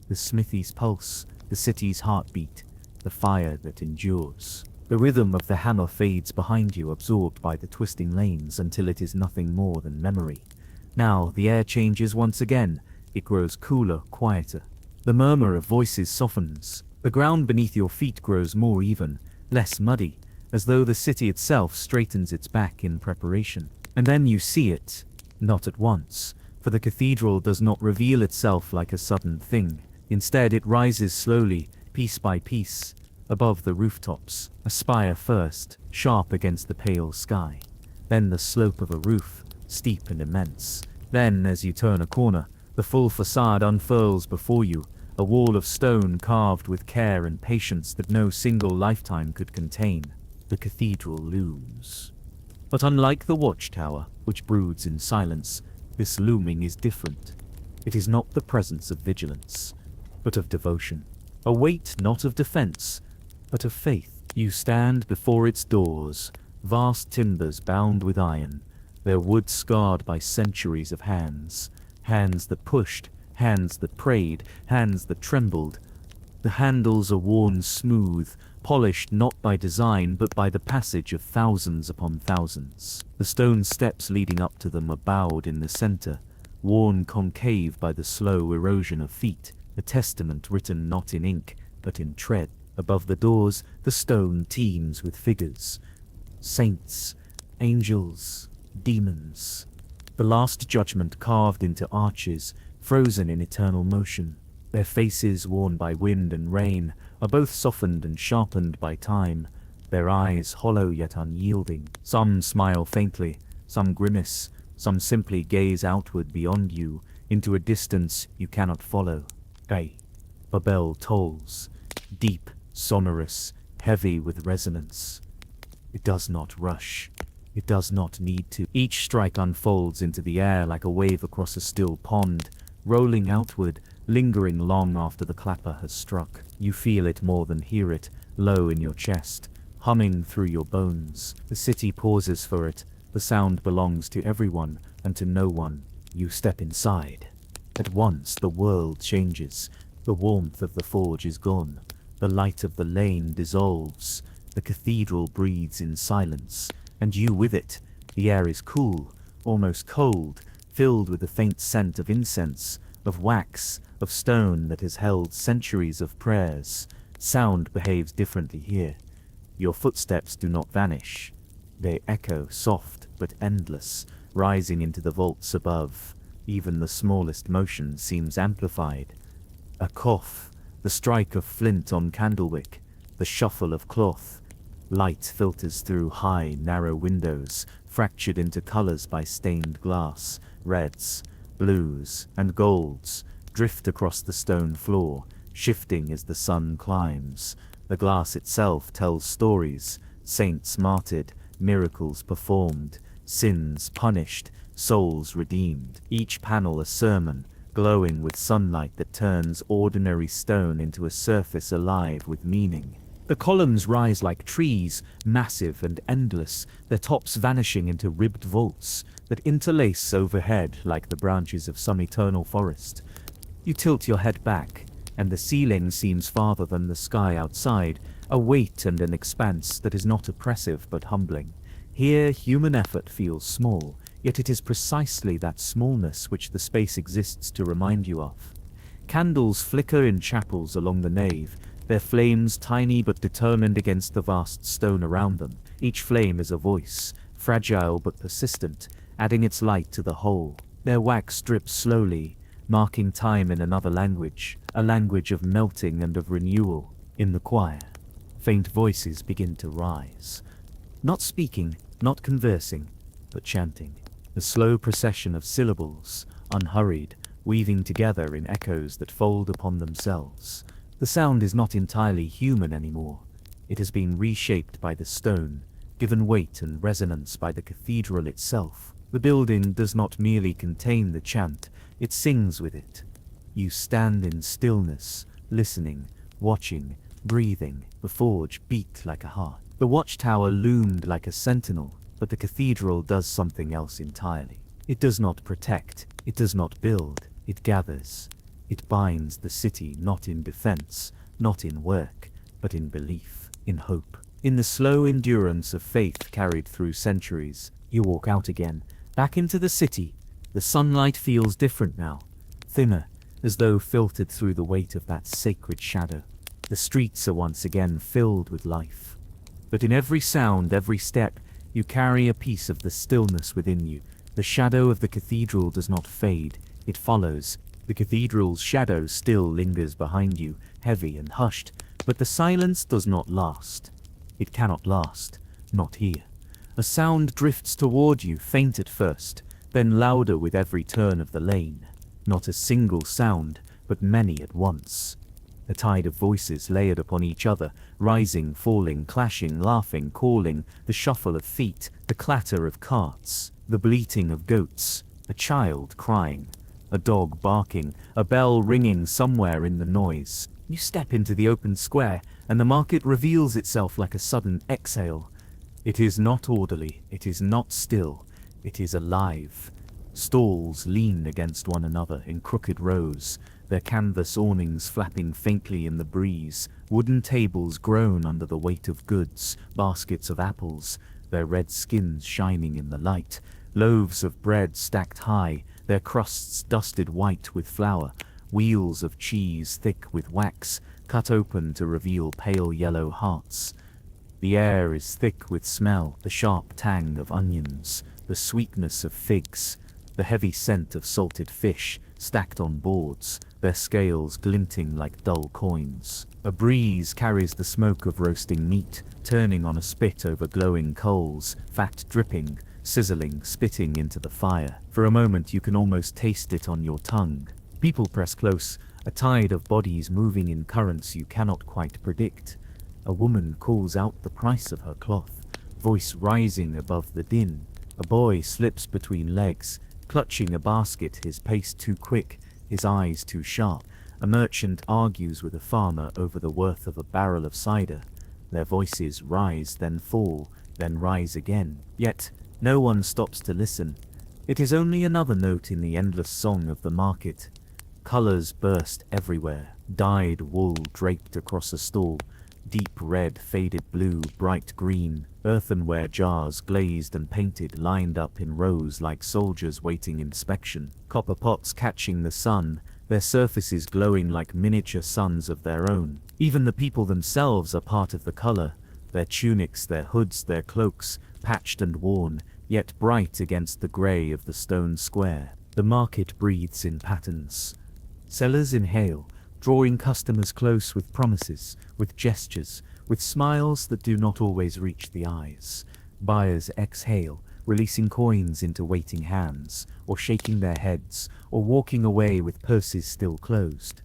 The smithy's pulse, the city's heartbeat, the fire that endures. The rhythm of the hammer fades behind you, absorbed by the twisting lanes, until it is nothing more than memory. Now the air changes once again. It grows cooler, quieter. The murmur of voices softens. The ground beneath your feet grows more even, less muddy, as though the city itself straightens its back in preparation. And then you see it, not at once, for the cathedral does not reveal itself like a sudden thing. Instead, it rises slowly, piece by piece, above the rooftops, a spire first, sharp against the pale sky. Then the slope of a roof, steep and immense. Then, as you turn a corner, the full facade unfurls before you, a wall of stone carved with care and patience that no single lifetime could contain. The cathedral looms. But unlike the watchtower, which broods in silence, this looming is different. It is not the presence of vigilance, but of devotion. A weight not of defense, but of faith. You stand before its doors, vast timbers bound with iron, their wood scarred by centuries of hands. Hands that pushed, hands that prayed, hands that trembled. The handles are worn smooth, polished not by design but by the passage of thousands upon thousands. The stone steps leading up to them are bowed in the center, worn concave by the slow erosion of feet, a testament written not in ink but in tread. Above the doors, the stone teems with figures. Saints, angels, demons. The Last Judgment carved into arches, frozen in eternal motion. Their faces, worn by wind and rain, are both softened and sharpened by time, their eyes hollow yet unyielding. Some smile faintly, some grimace, some simply gaze outward beyond you, into a distance you cannot follow. A bell tolls, deep, sonorous, heavy with resonance. It does not rush. It does not need to. Each strike unfolds into the air like a wave across a still pond, rolling outward, lingering long after the clapper has struck. You feel it more than hear it, low in your chest, humming through your bones. The city pauses for it. The sound belongs to everyone and to no one. You step inside. At once the world changes. The warmth of the forge is gone. The light of the lane dissolves. The cathedral breathes in silence, and you with it, The air is cool, almost cold, filled with the faint scent of incense, of wax, of stone that has held centuries of prayers. Sound behaves differently here. Your footsteps do not vanish. They echo, soft but endless, rising into the vaults above. Even the smallest motion seems amplified. A cough, the strike of flint on candlewick, the shuffle of cloth. Light filters through high, narrow windows, fractured into colors by stained glass. Reds, blues, and golds drift across the stone floor, shifting as the sun climbs. The glass itself tells stories: saints martyred, miracles performed, sins punished, souls redeemed. Each panel a sermon, glowing with sunlight that turns ordinary stone into a surface alive with meaning. The columns rise like trees, massive and endless, their tops vanishing into ribbed vaults that interlace overhead like the branches of some eternal forest. You tilt your head back, and the ceiling seems farther than the sky outside, a weight and an expanse that is not oppressive but humbling. Here human effort feels small, yet it is precisely that smallness which the space exists to remind you of. Candles flicker in chapels along the nave, their flames tiny but determined against the vast stone around them. Each flame is a voice, fragile but persistent, adding its light to the whole. Their wax drips slowly, marking time in another language, a language of melting and of renewal. In the choir, faint voices begin to rise. Not speaking, not conversing, but chanting. A slow procession of syllables, unhurried, weaving together in echoes that fold upon themselves. The sound is not entirely human anymore. It has been reshaped by the stone, given weight and resonance by the cathedral itself. The building does not merely contain the chant, it sings with it. You stand in stillness, listening, watching, breathing. The forge beat like a heart. The watchtower loomed like a sentinel, but the cathedral does something else entirely. It does not protect, it does not build, it gathers. It binds the city not in defense, not in work, but in belief, in hope. In the slow endurance of faith carried through centuries, you walk out again, back into the city. The sunlight feels different now, thinner, as though filtered through the weight of that sacred shadow. The streets are once again filled with life. But in every sound, every step, you carry a piece of the stillness within you. The shadow of the cathedral does not fade, it follows. The cathedral's shadow still lingers behind you, heavy and hushed, but the silence does not last. It cannot last, not here. A sound drifts toward you, faint at first, then louder with every turn of the lane. Not a single sound, but many at once. A tide of voices layered upon each other, rising, falling, clashing, laughing, calling, the shuffle of feet, the clatter of carts, the bleating of goats, a child crying, a dog barking, a bell ringing somewhere in the noise. You step into the open square, and the market reveals itself like a sudden exhale. It is not orderly, it is not still, it is alive. Stalls lean against one another in crooked rows, their canvas awnings flapping faintly in the breeze. Wooden tables groan under the weight of goods, baskets of apples, their red skins shining in the light, loaves of bread stacked high, their crusts dusted white with flour, wheels of cheese thick with wax, cut open to reveal pale yellow hearts. The air is thick with smell, the sharp tang of onions, the sweetness of figs, the heavy scent of salted fish stacked on boards, their scales glinting like dull coins. A breeze carries the smoke of roasting meat, turning on a spit over glowing coals, fat dripping, sizzling, spitting into the fire. For a moment you can almost taste it on your tongue. People press close, a tide of bodies moving in currents you cannot quite predict. A woman calls out the price of her cloth, voice rising above the din. A boy slips between legs, clutching a basket, his pace too quick, his eyes too sharp. A merchant argues with a farmer over the worth of a barrel of cider. Their voices rise, then fall, then rise again. Yet no one stops to listen. It is only another note in the endless song of the market. Colors burst everywhere, dyed wool draped across a stall, Deep red, faded blue, bright green, earthenware jars glazed and painted lined up in rows like soldiers waiting inspection. Copper pots catching the sun, their surfaces glowing like miniature suns of their own. Even the people themselves are part of the color, their tunics, their hoods, their cloaks, patched and worn, yet bright against the gray of the stone square. The market breathes in patterns. Sellers inhale, drawing customers close with promises, with gestures, with smiles that do not always reach the eyes. Buyers exhale, releasing coins into waiting hands, or shaking their heads, or walking away with purses still closed.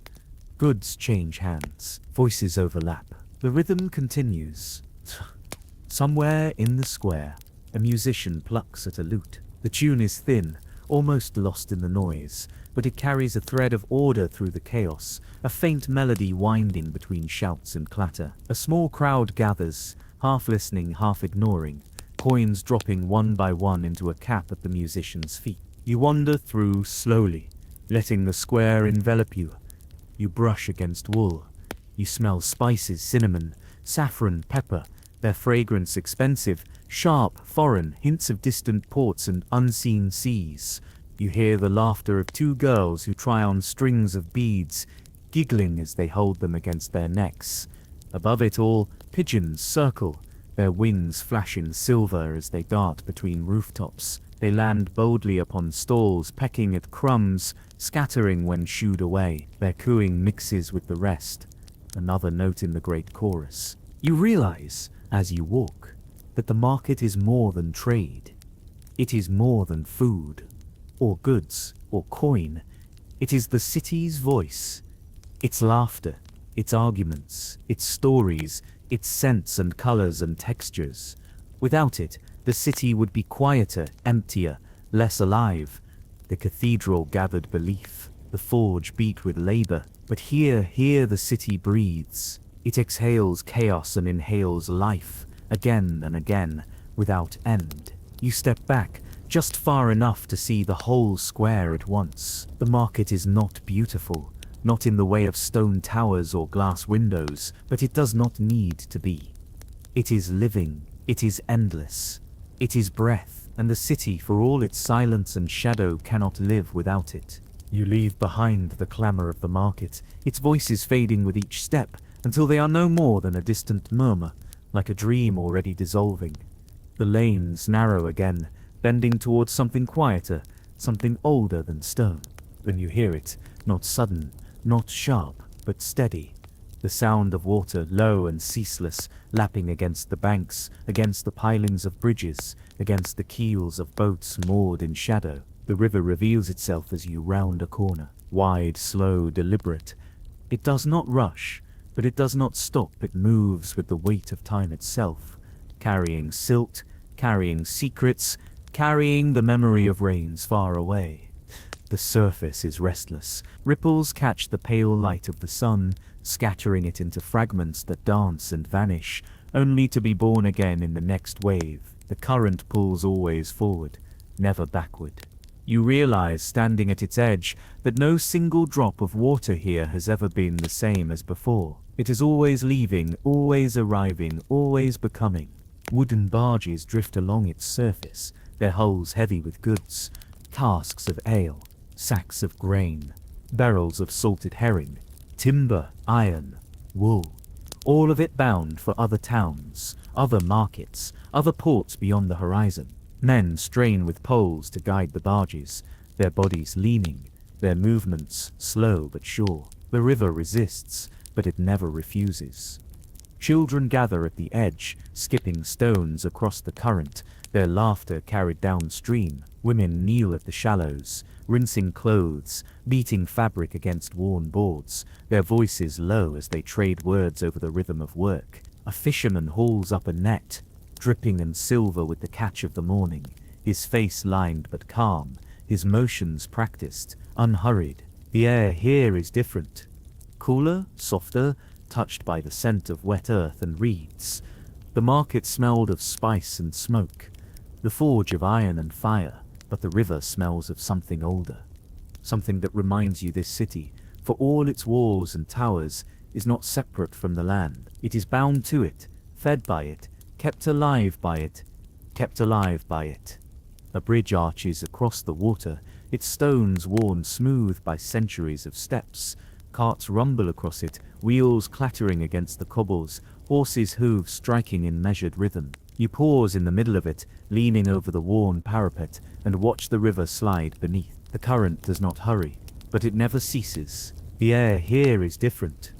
Goods change hands, voices overlap. The rhythm continues. Somewhere in the square, a musician plucks at a lute. The tune is thin, almost lost in the noise, but it carries a thread of order through the chaos, a faint melody winding between shouts and clatter. A small crowd gathers, half listening, half ignoring, coins dropping one by one into a cap at the musician's feet. You wander through slowly, letting the square envelop you. You brush against wool. You smell spices, cinnamon, saffron, pepper, their fragrance expensive, sharp, foreign, hints of distant ports and unseen seas. You hear the laughter of two girls who try on strings of beads, giggling as they hold them against their necks. Above it all, pigeons circle, their wings flash in silver as they dart between rooftops. They land boldly upon stalls, pecking at crumbs, scattering when shooed away. Their cooing mixes with the rest, another note in the great chorus. You realize, as you walk, that the market is more than trade. It is more than food, or goods, or coin. It is the city's voice, its laughter, its arguments, its stories, its scents and colors and textures. Without it, the city would be quieter, emptier, less alive. The cathedral gathered belief, the forge beat with labor. But here the city breathes. It exhales chaos and inhales life, again and again, without end. You step back, just far enough to see the whole square at once. The market is not beautiful, not in the way of stone towers or glass windows, but it does not need to be. It is living, it is endless, it is breath, and the city, for all its silence and shadow, cannot live without it. You leave behind the clamor of the market, its voices fading with each step, until they are no more than a distant murmur, like a dream already dissolving. The lanes narrow again, bending towards something quieter, something older than stone. Then you hear it, not sudden, not sharp, but steady. The sound of water, low and ceaseless, lapping against the banks, against the pilings of bridges, against the keels of boats moored in shadow. The river reveals itself as you round a corner, wide, slow, deliberate. It does not rush, but it does not stop. It moves with the weight of time itself, carrying silt, carrying secrets, carrying the memory of rains far away. The surface is restless. Ripples catch the pale light of the sun, scattering it into fragments that dance and vanish, only to be born again in the next wave. The current pulls always forward, never backward. You realize, standing at its edge, that no single drop of water here has ever been the same as before. It is always leaving, always arriving, always becoming. Wooden barges drift along its surface, their hulls heavy with goods, casks of ale, sacks of grain, barrels of salted herring, timber, iron, wool, all of it bound for other towns, other markets, other ports beyond the horizon. Men strain with poles to guide the barges, their bodies leaning, their movements slow but sure. The river resists, but it never refuses. Children gather at the edge, skipping stones across the current, their laughter carried downstream. Women kneel at the shallows, rinsing clothes, beating fabric against worn boards, their voices low as they trade words over the rhythm of work. A fisherman hauls up a net, dripping in silver with the catch of the morning, his face lined but calm, his motions practiced, unhurried. The air here is different. Cooler, softer, touched by the scent of wet earth and reeds. The market smelled of spice and smoke, the forge of iron and fire, but the river smells of something older, something that reminds you this city, for all its walls and towers, is not separate from the land. It is bound to it, fed by it, kept alive by it, kept alive by it. A bridge arches across the water, its stones worn smooth by centuries of steps. Carts rumble across it, wheels clattering against the cobbles, horses' hooves striking in measured rhythm. You pause in the middle of it, leaning over the worn parapet, and watch the river slide beneath. The current does not hurry, but it never ceases. The air here is different.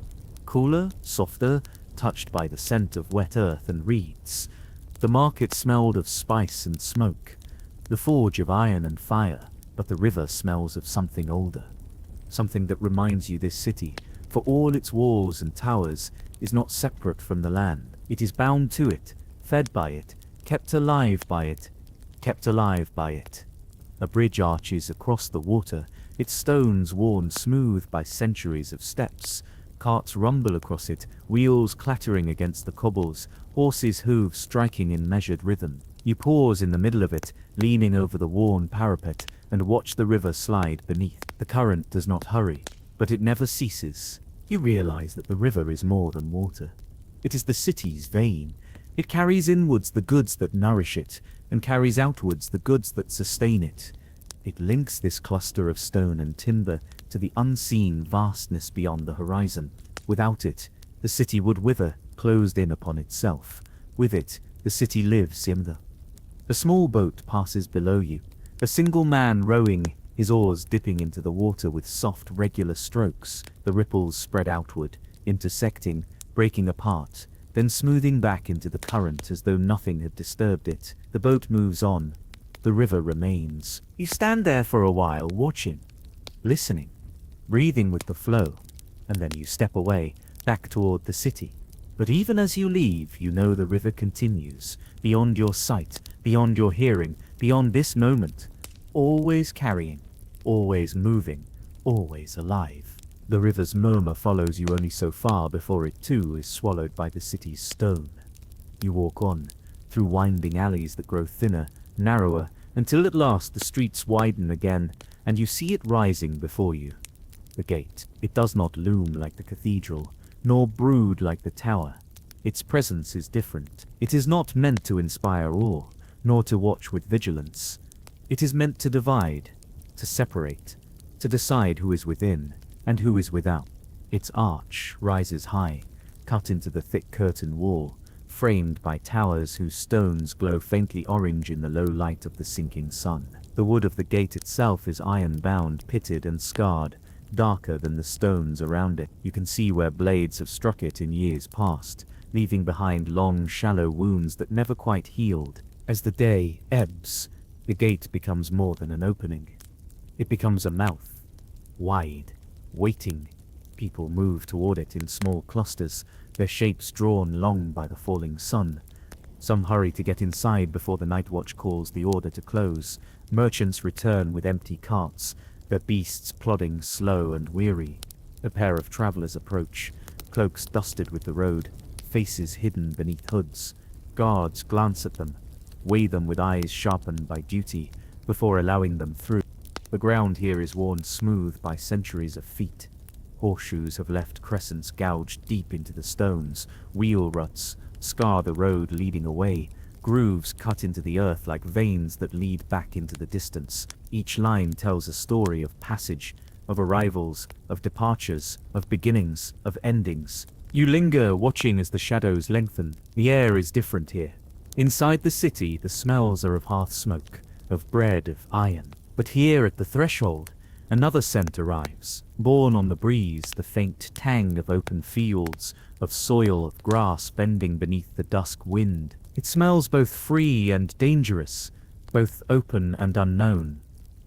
Cooler, softer, touched by the scent of wet earth and reeds. The market smelled of spice and smoke, the forge of iron and fire, but the river smells of something older. Something that reminds you this city, for all its walls and towers, is not separate from the land. It is bound to it, fed by it, kept alive by it, kept alive by it. A bridge arches across the water, its stones worn smooth by centuries of steps. Carts rumble across it, wheels clattering against the cobbles, horses' hooves striking in measured rhythm. You pause in the middle of it, leaning over the worn parapet, and watch the river slide beneath. The current does not hurry, but it never ceases. You realize that the river is more than water. It is the city's vein. It carries inwards the goods that nourish it, and carries outwards the goods that sustain it. It links this cluster of stone and timber to the unseen vastness beyond the horizon. Without it, the city would wither, closed in upon itself. With it, the city lives in the... A small boat passes below you, a single man rowing, his oars dipping into the water with soft, regular strokes. The ripples spread outward, intersecting, breaking apart, then smoothing back into the current as though nothing had disturbed it. The boat moves on. The river remains. You stand there for a while, watching, listening, breathing with the flow, and then you step away, back toward the city. But even as you leave, you know the river continues, beyond your sight, beyond your hearing, beyond this moment, always carrying, always moving, always alive. The river's murmur follows you only so far before it too is swallowed by the city's stone. You walk on, through winding alleys that grow thinner, narrower, until at last the streets widen again, and you see it rising before you. The gate. It does not loom like the cathedral, nor brood like the tower. Its presence is different. It is not meant to inspire awe, nor to watch with vigilance. It is meant to divide, to separate, to decide who is within and who is without. Its arch rises high, cut into the thick curtain wall, framed by towers whose stones glow faintly orange in the low light of the sinking sun. The wood of the gate itself is iron-bound, pitted and scarred, darker than the stones around it. You can see where blades have struck it in years past, leaving behind long, shallow wounds that never quite healed. As the day ebbs, the gate becomes more than an opening. It becomes a mouth, wide, waiting. People move toward it in small clusters, their shapes drawn long by the falling sun. Some hurry to get inside before the night watch calls the order to close. Merchants return with empty carts, their beasts plodding slow and weary. A pair of travelers approach, cloaks dusted with the road, faces hidden beneath hoods. Guards glance at them, weigh them with eyes sharpened by duty, before allowing them through. The ground here is worn smooth by centuries of feet. Horseshoes have left crescents gouged deep into the stones. Wheel ruts scar the road leading away. Grooves cut into the earth like veins that lead back into the distance. Each line tells a story of passage, of arrivals, of departures, of beginnings, of endings. You linger, watching as the shadows lengthen. The air is different here. Inside the city, the smells are of hearth smoke, of bread, of iron. But here at the threshold, another scent arrives. Borne on the breeze, the faint tang of open fields, of soil, of grass bending beneath the dusk wind. It smells both free and dangerous, both open and unknown.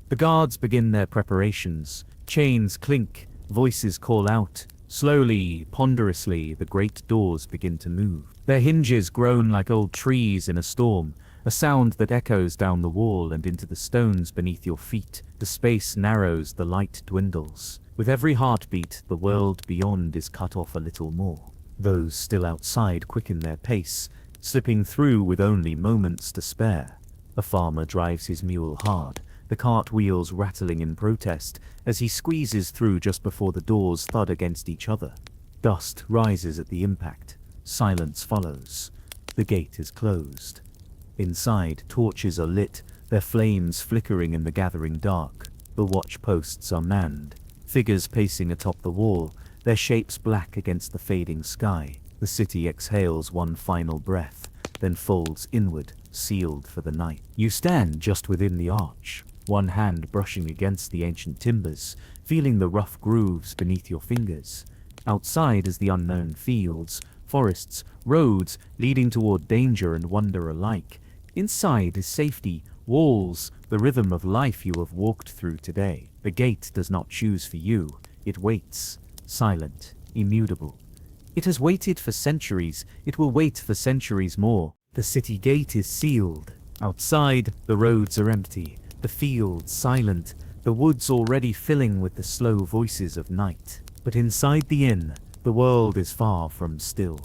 The guards begin their preparations. Chains clink, voices call out. Slowly, ponderously, the great doors begin to move. Their hinges groan like old trees in a storm, a sound that echoes down the wall and into the stones beneath your feet. The space narrows, the light dwindles. With every heartbeat, the world beyond is cut off a little more. Those still outside quicken their pace, slipping through with only moments to spare. A farmer drives his mule hard, the cart wheels rattling in protest as he squeezes through just before the doors thud against each other. Dust rises at the impact. Silence follows. The gate is closed. Inside, torches are lit, their flames flickering in the gathering dark. The watch posts are manned, figures pacing atop the wall, their shapes black against the fading sky. The city exhales one final breath, then folds inward, sealed for the night. You stand just within the arch, one hand brushing against the ancient timbers, feeling the rough grooves beneath your fingers. Outside is the unknown fields, forests, roads leading toward danger and wonder alike. Inside is safety, walls, the rhythm of life you have walked through today. The gate does not choose for you, it waits, silent, immutable. It has waited for centuries, it will wait for centuries more. The city gate is sealed. Outside, the roads are empty, the fields silent, the woods already filling with the slow voices of night. But inside the inn, the world is far from still.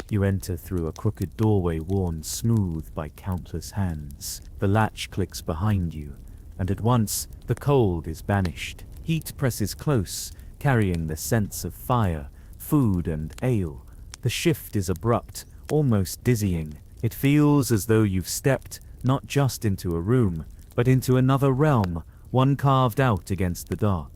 You enter through a crooked doorway worn smooth by countless hands. The latch clicks behind you, and at once the cold is banished. Heat presses close, carrying the scents of fire, food and ale. The shift is abrupt, almost dizzying. It feels as though you've stepped not just into a room, but into another realm, one carved out against the dark.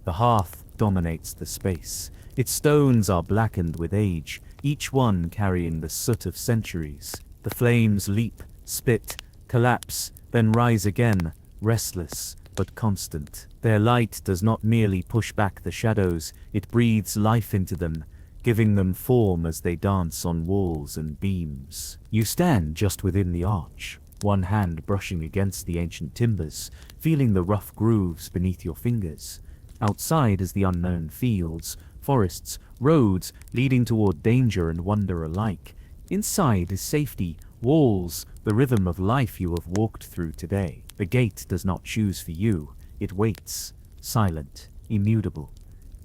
The hearth dominates the space. Its stones are blackened with age, each one carrying the soot of centuries. The flames leap, spit, collapse, then rise again, restless but constant. Their light does not merely push back the shadows, it breathes life into them, giving them form as they dance on walls and beams. You stand just within the arch, one hand brushing against the ancient timbers, feeling the rough grooves beneath your fingers. Outside is the unknown fields, forests, roads leading toward danger and wonder alike. Inside is safety, walls, the rhythm of life you have walked through today. The gate does not choose for you, it waits, silent, immutable.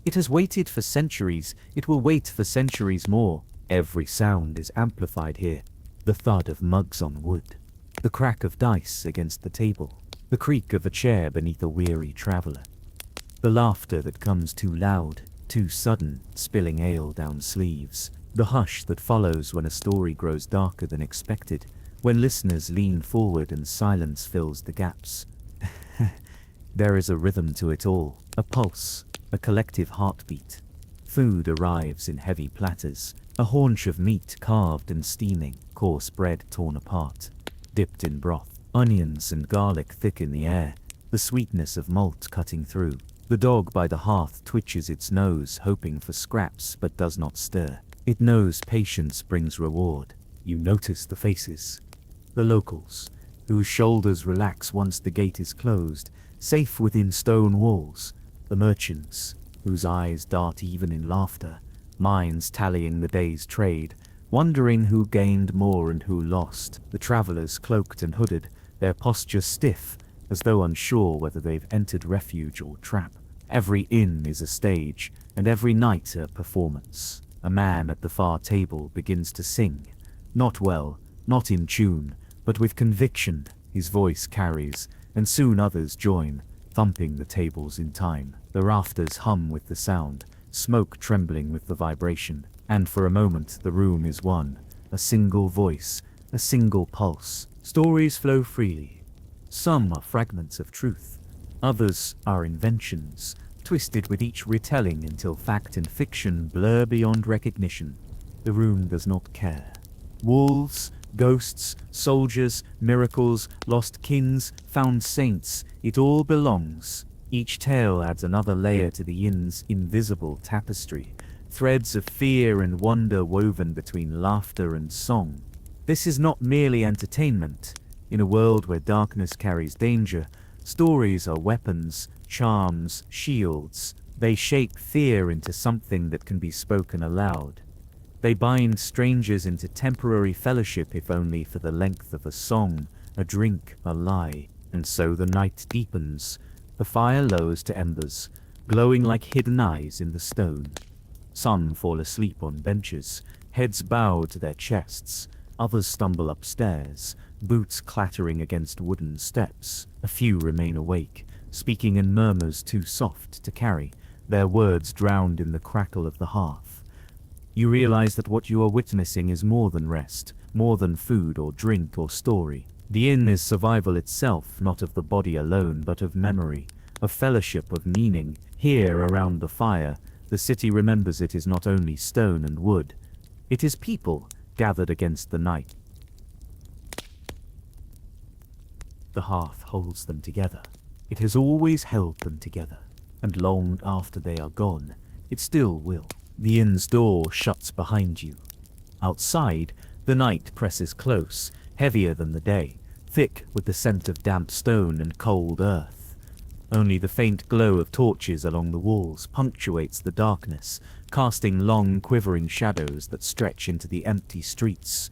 It has waited for centuries, it will wait for centuries more. Every sound is amplified here. The thud of mugs on wood, the crack of dice against the table, the creak of a chair beneath a weary traveler. The laughter that comes too loud, too sudden, spilling ale down sleeves. The hush that follows when a story grows darker than expected, when listeners lean forward and silence fills the gaps. There is a rhythm to it all, a pulse, a collective heartbeat. Food arrives in heavy platters, a haunch of meat carved and steaming, coarse bread torn apart, dipped in broth, onions and garlic thick in the air, the sweetness of malt cutting through. The dog by the hearth twitches its nose, hoping for scraps, but does not stir. It knows patience brings reward. You notice the faces. The locals, whose shoulders relax once the gate is closed, safe within stone walls. The merchants, whose eyes dart even in laughter, minds tallying the day's trade, wondering who gained more and who lost. The travelers cloaked and hooded, their posture stiff, as though unsure whether they've entered refuge or trap. Every inn is a stage, and every night a performance. A man at the far table begins to sing. Not well, not in tune, but with conviction. His voice carries, and soon others join, thumping the tables in time. The rafters hum with the sound, smoke trembling with the vibration, and for a moment the room is one. A single voice, a single pulse. Stories flow freely. Some are fragments of truth. Others are inventions, twisted with each retelling until fact and fiction blur beyond recognition. The room does not care. Wolves, ghosts, soldiers, miracles, lost kins, found saints, it all belongs. Each tale adds another layer to the inn's invisible tapestry, threads of fear and wonder woven between laughter and song. This is not merely entertainment. In a world where darkness carries danger, stories are weapons, charms, shields. They shape fear into something that can be spoken aloud. They bind strangers into temporary fellowship if only for the length of a song, a drink, a lie. And so the night deepens. The fire lowers to embers, glowing like hidden eyes in the stone. Some fall asleep on benches, heads bowed to their chests. Others stumble upstairs, boots clattering against wooden steps. A few remain awake, speaking in murmurs too soft to carry, their words drowned in the crackle of the hearth. You realize that what you are witnessing is more than rest, more than food or drink or story. The inn is survival itself, not of the body alone, but of memory, of fellowship, of meaning. Here, around the fire, the city remembers it is not only stone and wood. It is people gathered against the night. The hearth holds them together. It has always held them together, and long after they are gone, it still will. The inn's door shuts behind you. Outside, the night presses close, heavier than the day, thick with the scent of damp stone and cold earth. Only the faint glow of torches along the walls punctuates the darkness, casting long, quivering shadows that stretch into the empty streets.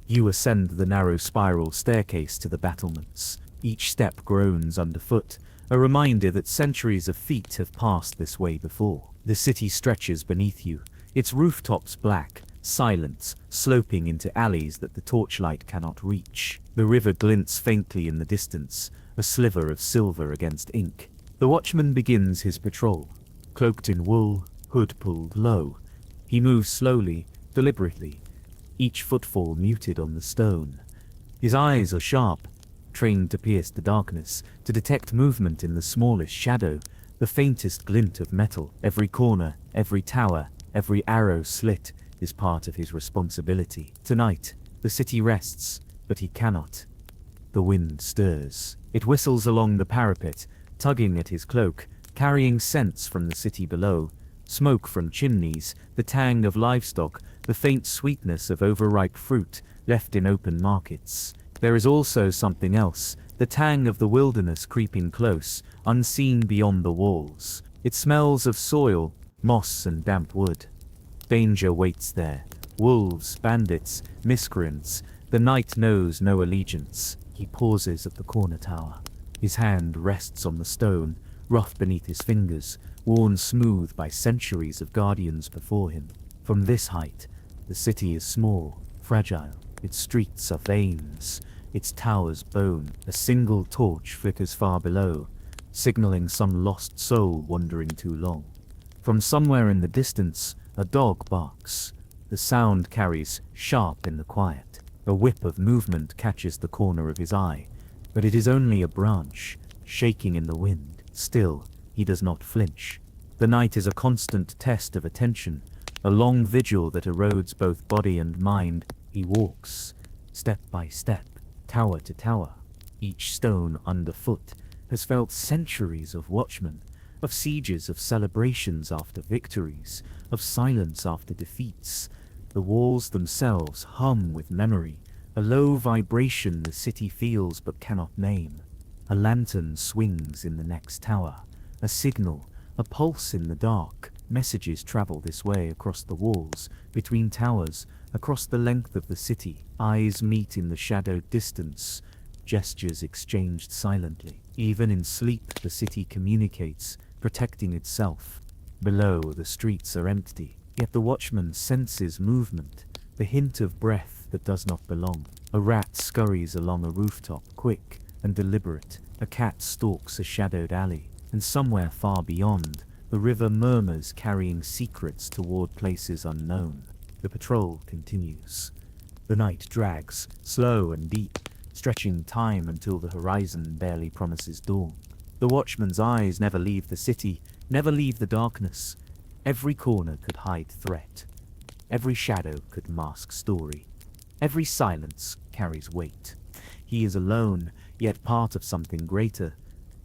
You ascend the narrow spiral staircase to the battlements. Each step groans underfoot, a reminder that centuries of feet have passed this way before. The city stretches beneath you, its rooftops black, silent, sloping into alleys that the torchlight cannot reach. The river glints faintly in the distance, a sliver of silver against ink. The watchman begins his patrol, cloaked in wool, hood pulled low. He moves slowly, deliberately, each footfall muted on the stone. His eyes are sharp, trained to pierce the darkness, to detect movement in the smallest shadow, the faintest glint of metal. Every corner, every tower, every arrow slit is part of his responsibility. Tonight, the city rests, but he cannot. The wind stirs. It whistles along the parapet, tugging at his cloak, carrying scents from the city below. Smoke from chimneys, the tang of livestock, the faint sweetness of overripe fruit left in open markets. There is also something else, the tang of the wilderness creeping close, unseen beyond the walls. It smells of soil, moss and damp wood. Danger waits there. Wolves, bandits, miscreants. The night knows no allegiance. He pauses at the corner tower. His hand rests on the stone, rough beneath his fingers, worn smooth by centuries of guardians before him. From this height, the city is small, fragile. Its streets are veins, its towers bone. A single torch flickers far below, signaling some lost soul wandering too long. From somewhere in the distance, a dog barks. The sound carries sharp in the quiet. A whip of movement catches the corner of his eye, but it is only a branch, shaking in the wind. Still, he does not flinch. The night is a constant test of attention, a long vigil that erodes both body and mind. He walks, step by step, tower to tower. Each stone underfoot has felt centuries of watchmen, of sieges, of celebrations after victories, of silence after defeats. The walls themselves hum with memory, a low vibration the city feels but cannot name. A lantern swings in the next tower, a signal, a pulse in the dark. Messages travel this way across the walls, between towers, across the length of the city. Eyes meet in the shadowed distance, gestures exchanged silently. Even in sleep, the city communicates, protecting itself. Below, the streets are empty, yet the watchman senses movement, the hint of breath that does not belong. A rat scurries along a rooftop, quick and deliberate. A cat stalks a shadowed alley, and somewhere far beyond, the river murmurs, carrying secrets toward places unknown. The patrol continues. The night drags, slow and deep, stretching time until the horizon barely promises dawn. The watchman's eyes never leave the city, never leave the darkness. Every corner could hide threat. Every shadow could mask story. Every silence carries weight. He is alone, yet part of something greater.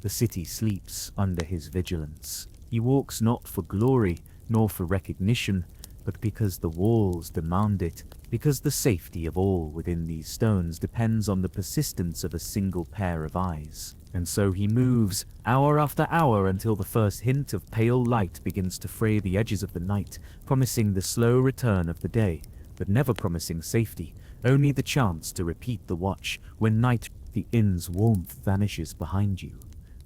The city sleeps under his vigilance. He walks not for glory, nor for recognition, but because the walls demand it, because the safety of all within these stones depends on the persistence of a single pair of eyes. And so he moves, hour after hour, until the first hint of pale light begins to fray the edges of the night, promising the slow return of the day, but never promising safety, only the chance to repeat the watch. When night, the inn's warmth vanishes behind you.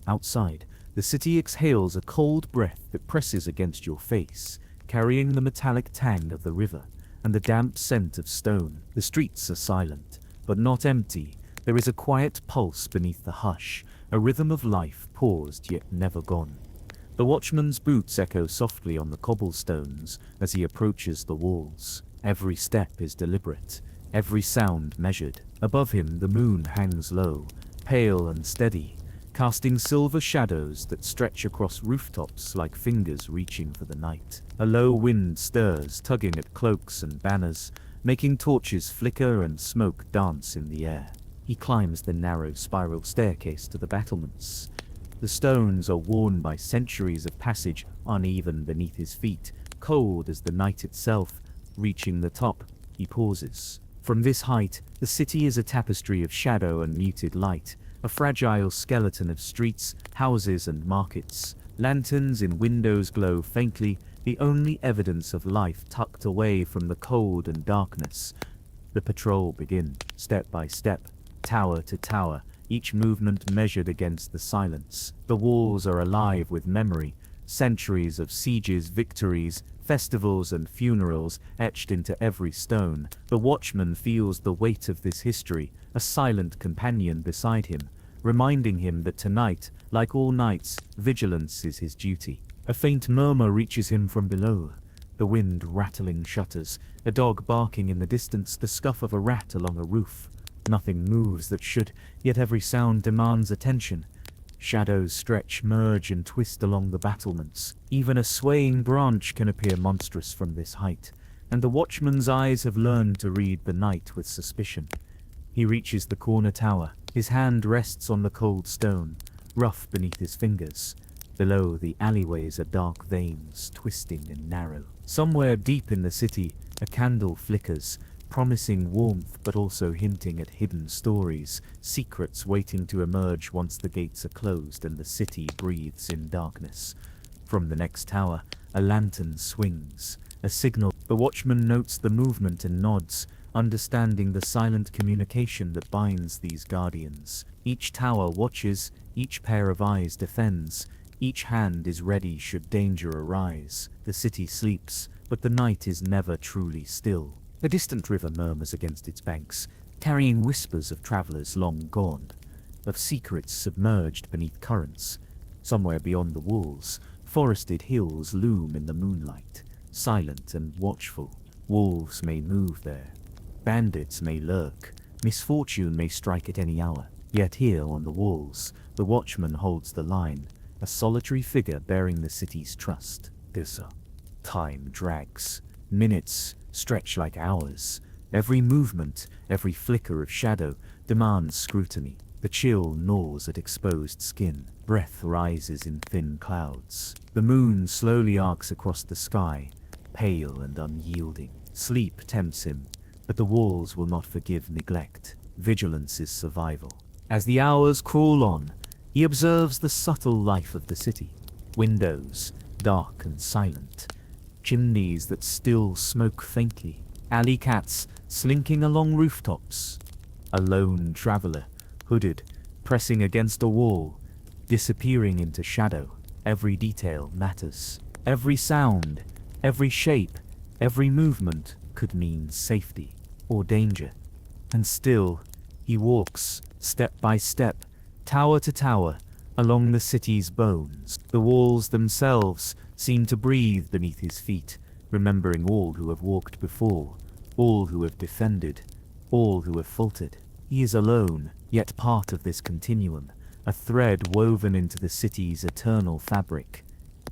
Outside, the city exhales a cold breath that presses against your face, carrying the metallic tang of the river and the damp scent of stone. The streets are silent, but not empty. There is a quiet pulse beneath the hush, a rhythm of life paused yet never gone. The watchman's boots echo softly on the cobblestones as he approaches the walls. Every step is deliberate, every sound measured. Above him the moon hangs low, pale and steady, casting silver shadows that stretch across rooftops like fingers reaching for the night. A low wind stirs, tugging at cloaks and banners, making torches flicker and smoke dance in the air. He climbs the narrow spiral staircase to the battlements. The stones are worn by centuries of passage, uneven beneath his feet, cold as the night itself. Reaching the top, he pauses. From this height, the city is a tapestry of shadow and muted light, a fragile skeleton of streets, houses and markets. Lanterns in windows glow faintly, the only evidence of life tucked away from the cold and darkness. The patrol begin, step by step, tower to tower, each movement measured against the silence. The walls are alive with memory, centuries of sieges, victories, festivals and funerals etched into every stone. The watchman feels the weight of this history, a silent companion beside him, reminding him that tonight, like all nights, vigilance is his duty. A faint murmur reaches him from below, the wind rattling shutters, a dog barking in the distance, the scuff of a rat along a roof. Nothing moves that should, yet every sound demands attention. Shadows stretch, merge and twist along the battlements. Even a swaying branch can appear monstrous from this height, and the watchman's eyes have learned to read the night with suspicion. He reaches the corner tower. His hand rests on the cold stone, rough beneath his fingers. Below, the alleyways are dark veins, twisting and narrow. Somewhere deep in the city, a candle flickers, promising warmth but also hinting at hidden stories, secrets waiting to emerge once the gates are closed and the city breathes in darkness. From the next tower, a lantern swings, a signal. The watchman notes the movement and nods, understanding the silent communication that binds these guardians. Each tower watches, each pair of eyes defends, each hand is ready should danger arise. The city sleeps, but the night is never truly still. A distant river murmurs against its banks, carrying whispers of travelers long gone, of secrets submerged beneath currents. Somewhere beyond the walls, forested hills loom in the moonlight, silent and watchful. Wolves may move there, bandits may lurk, misfortune may strike at any hour. Yet here on the walls, the watchman holds the line, a solitary figure bearing the city's trust. Time drags. Minutes stretch like hours. Every movement, every flicker of shadow demands scrutiny. The chill gnaws at exposed skin. Breath rises in thin clouds. The moon slowly arcs across the sky, pale and unyielding. Sleep tempts him, but the walls will not forgive neglect. Vigilance is survival. As the hours crawl on, he observes the subtle life of the city. Windows, dark and silent. Chimneys that still smoke faintly. Alley cats slinking along rooftops. A lone traveler, hooded, pressing against a wall, disappearing into shadow. Every detail matters. Every sound, every shape, every movement could mean safety or danger. And still, he walks, step by step, tower to tower, along the city's bones. The walls themselves seem to breathe beneath his feet, remembering all who have walked before, all who have defended, all who have faltered. He is alone, yet part of this continuum, a thread woven into the city's eternal fabric.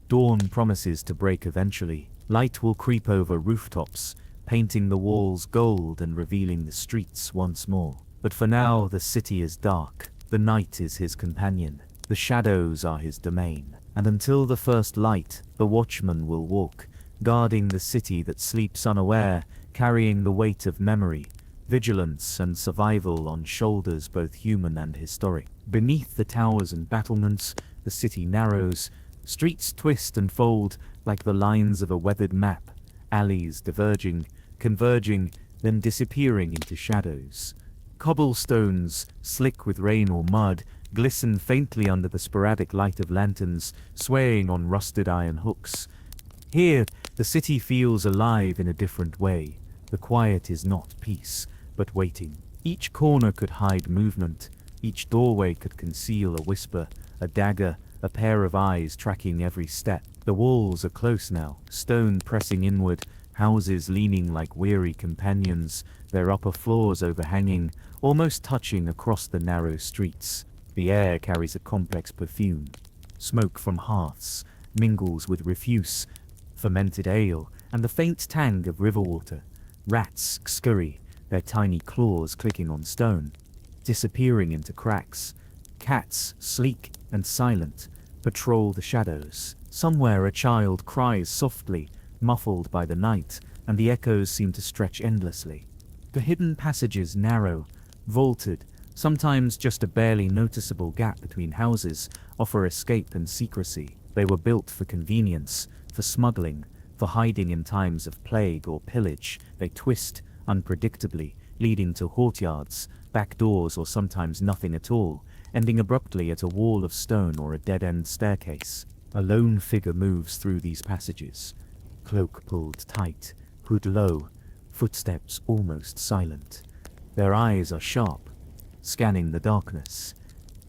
Dawn promises to break eventually. Light will creep over rooftops, painting the walls gold and revealing the streets once more. But for now, the city is dark. The night is his companion. The shadows are his domain. And until the first light, the watchman will walk, guarding the city that sleeps unaware, carrying the weight of memory, vigilance and survival on shoulders both human and historic. Beneath the towers and battlements, the city narrows, streets twist and fold like the lines of a weathered map, alleys diverging, converging, then disappearing into shadows. Cobblestones, slick with rain or mud, glisten faintly under the sporadic light of lanterns, swaying on rusted iron hooks. Here, the city feels alive in a different way. The quiet is not peace, but waiting. Each corner could hide movement. Each doorway could conceal a whisper, a dagger, a pair of eyes tracking every step. The walls are close now, stone pressing inward, houses leaning like weary companions, their upper floors overhanging, almost touching across the narrow streets. The air carries a complex perfume. Smoke from hearths mingles with refuse, fermented ale, and the faint tang of river water. Rats scurry, their tiny claws clicking on stone, disappearing into cracks. Cats, sleek and silent, patrol the shadows. Somewhere a child cries softly, muffled by the night, and the echoes seem to stretch endlessly. The hidden passages narrow, vaulted, sometimes just a barely noticeable gap between houses, offer escape and secrecy. They were built for convenience, for smuggling, for hiding in times of plague or pillage. They twist unpredictably, leading to courtyards, back doors, or sometimes nothing at all, ending abruptly at a wall of stone or a dead-end staircase. A lone figure moves through these passages, cloak pulled tight, hood low, footsteps almost silent. Their eyes are sharp, scanning the darkness.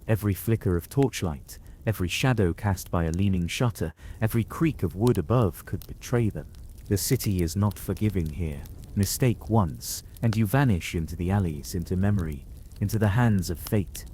Every flicker of torchlight, every shadow cast by a leaning shutter, every creak of wood above could betray them. The city is not forgiving here. Mistake once, and you vanish into the alleys, into memory, into the hands of fate.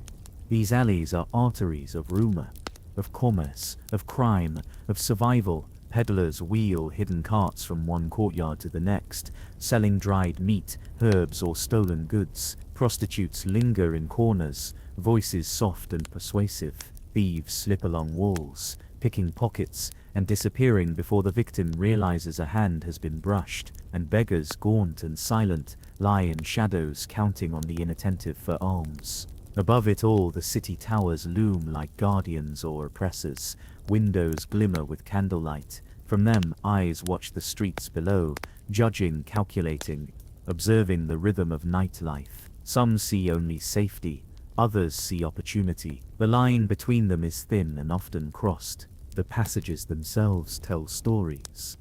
These alleys are arteries of rumor, of commerce, of crime, of survival. Peddlers wheel hidden carts from one courtyard to the next, selling dried meat, herbs, or stolen goods. Prostitutes linger in corners, voices soft and persuasive. Thieves slip along walls, picking pockets and disappearing before the victim realizes a hand has been brushed. And beggars, gaunt and silent, lie in shadows, counting on the inattentive for alms. Above it all, the city towers loom like guardians or oppressors. Windows glimmer with candlelight. From them, eyes watch the streets below, judging, calculating, observing the rhythm of nightlife. Some see only safety, others see opportunity. The line between them is thin and often crossed. The passages themselves tell stories.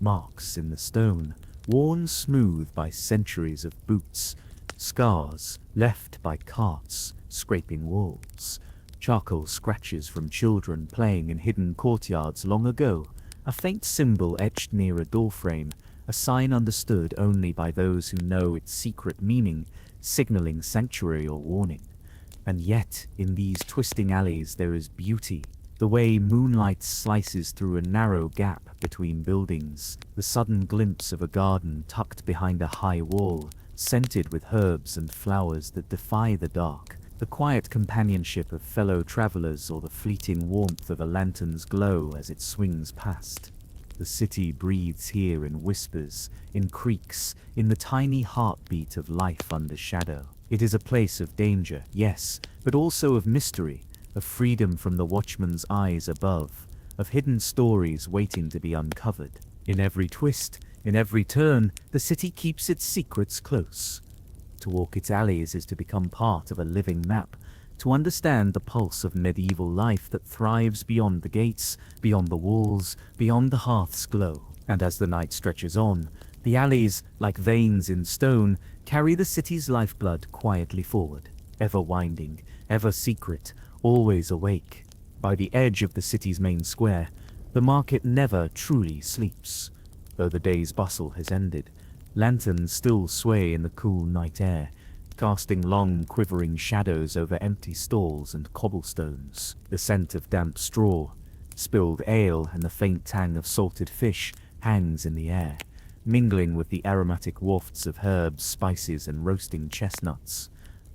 Marks in the stone, worn smooth by centuries of boots. Scars left by carts scraping walls. Charcoal scratches from children playing in hidden courtyards long ago. A faint symbol etched near a doorframe, a sign understood only by those who know its secret meaning, signaling sanctuary or warning. And yet, in these twisting alleys there is beauty. The way moonlight slices through a narrow gap between buildings, the sudden glimpse of a garden tucked behind a high wall, scented with herbs and flowers that defy the dark, the quiet companionship of fellow travelers, or the fleeting warmth of a lantern's glow as it swings past. The city breathes here in whispers, in creaks, in the tiny heartbeat of life under shadow. It is a place of danger, yes, but also of mystery, of freedom from the watchman's eyes above, of hidden stories waiting to be uncovered. In every twist, in every turn, the city keeps its secrets close. To walk its alleys is to become part of a living map, to understand the pulse of medieval life that thrives beyond the gates, beyond the walls, beyond the hearth's glow. And as the night stretches on, the alleys, like veins in stone, carry the city's lifeblood quietly forward, ever winding, ever secret, always awake. By the edge of the city's main square, the market never truly sleeps. Though the day's bustle has ended, lanterns still sway in the cool night air, casting long, quivering shadows over empty stalls and cobblestones. The scent of damp straw, spilled ale, and the faint tang of salted fish hangs in the air, mingling with the aromatic wafts of herbs, spices, and roasting chestnuts.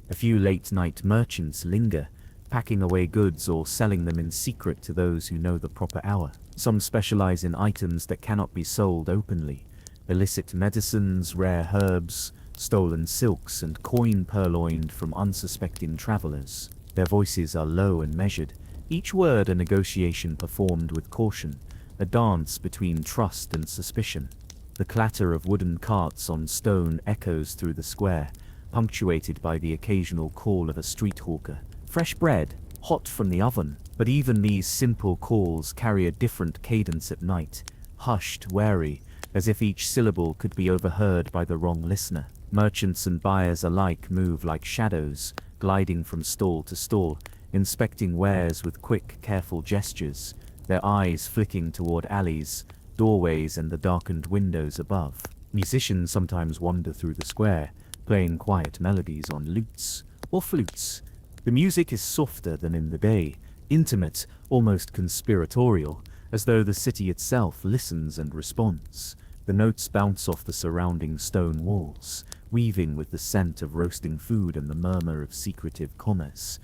A few late-night merchants linger, packing away goods or selling them in secret to those who know the proper hour. Some specialize in items that cannot be sold openly: illicit medicines, rare herbs, stolen silks, and coin purloined from unsuspecting travelers. Their voices are low and measured, each word a negotiation performed with caution, a dance between trust and suspicion. The clatter of wooden carts on stone echoes through the square, punctuated by the occasional call of a street hawker. Fresh bread, hot from the oven. But even these simple calls carry a different cadence at night, hushed, wary, as if each syllable could be overheard by the wrong listener. Merchants and buyers alike move like shadows, gliding from stall to stall, inspecting wares with quick, careful gestures, their eyes flicking toward alleys, doorways, and the darkened windows above. Musicians sometimes wander through the square, playing quiet melodies on lutes or flutes. The music is softer than in the day, intimate, almost conspiratorial, as though the city itself listens and responds. The notes bounce off the surrounding stone walls, weaving with the scent of roasting food and the murmur of secretive commerce.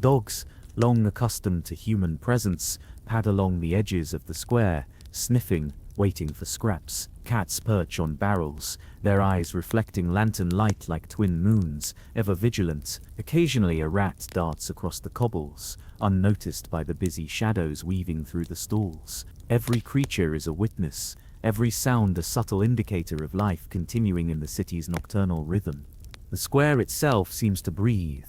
Dogs, long accustomed to human presence, pad along the edges of the square, sniffing, waiting for scraps. Cats perch on barrels, their eyes reflecting lantern light like twin moons, ever vigilant. Occasionally a rat darts across the cobbles, unnoticed by the busy shadows weaving through the stalls. Every creature is a witness, every sound a subtle indicator of life continuing in the city's nocturnal rhythm. The square itself seems to breathe.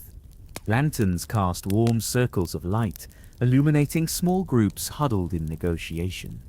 Lanterns cast warm circles of light, illuminating small groups huddled in negotiation.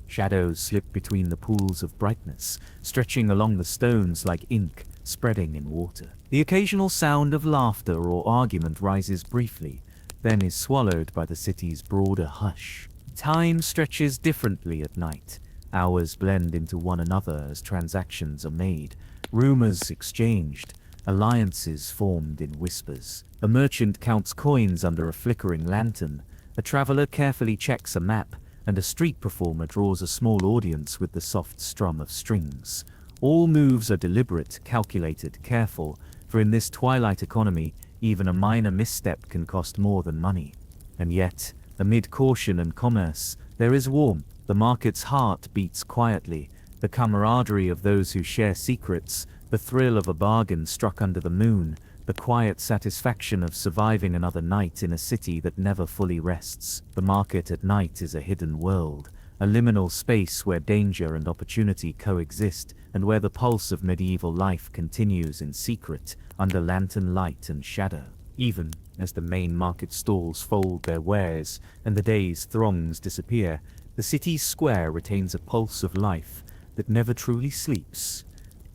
Shadows slip between the pools of brightness, stretching along the stones like ink spreading in water. The occasional sound of laughter or argument rises briefly, then is swallowed by the city's broader hush. Time stretches differently at night. Hours blend into one another as transactions are made, rumors exchanged, alliances formed in whispers. A merchant counts coins under a flickering lantern, a traveler carefully checks a map, and a street performer draws a small audience with the soft strum of strings. All moves are deliberate, calculated, careful, for in this twilight economy, even a minor misstep can cost more than money. And yet, amid caution and commerce, there is warmth. The market's heart beats quietly, the camaraderie of those who share secrets, the thrill of a bargain struck under the moon, the quiet satisfaction of surviving another night in a city that never fully rests. The market at night is a hidden world, a liminal space where danger and opportunity coexist, and where the pulse of medieval life continues in secret, under lantern light and shadow. Even as the main market stalls fold their wares, and the day's throngs disappear, the city's square retains a pulse of life that never truly sleeps.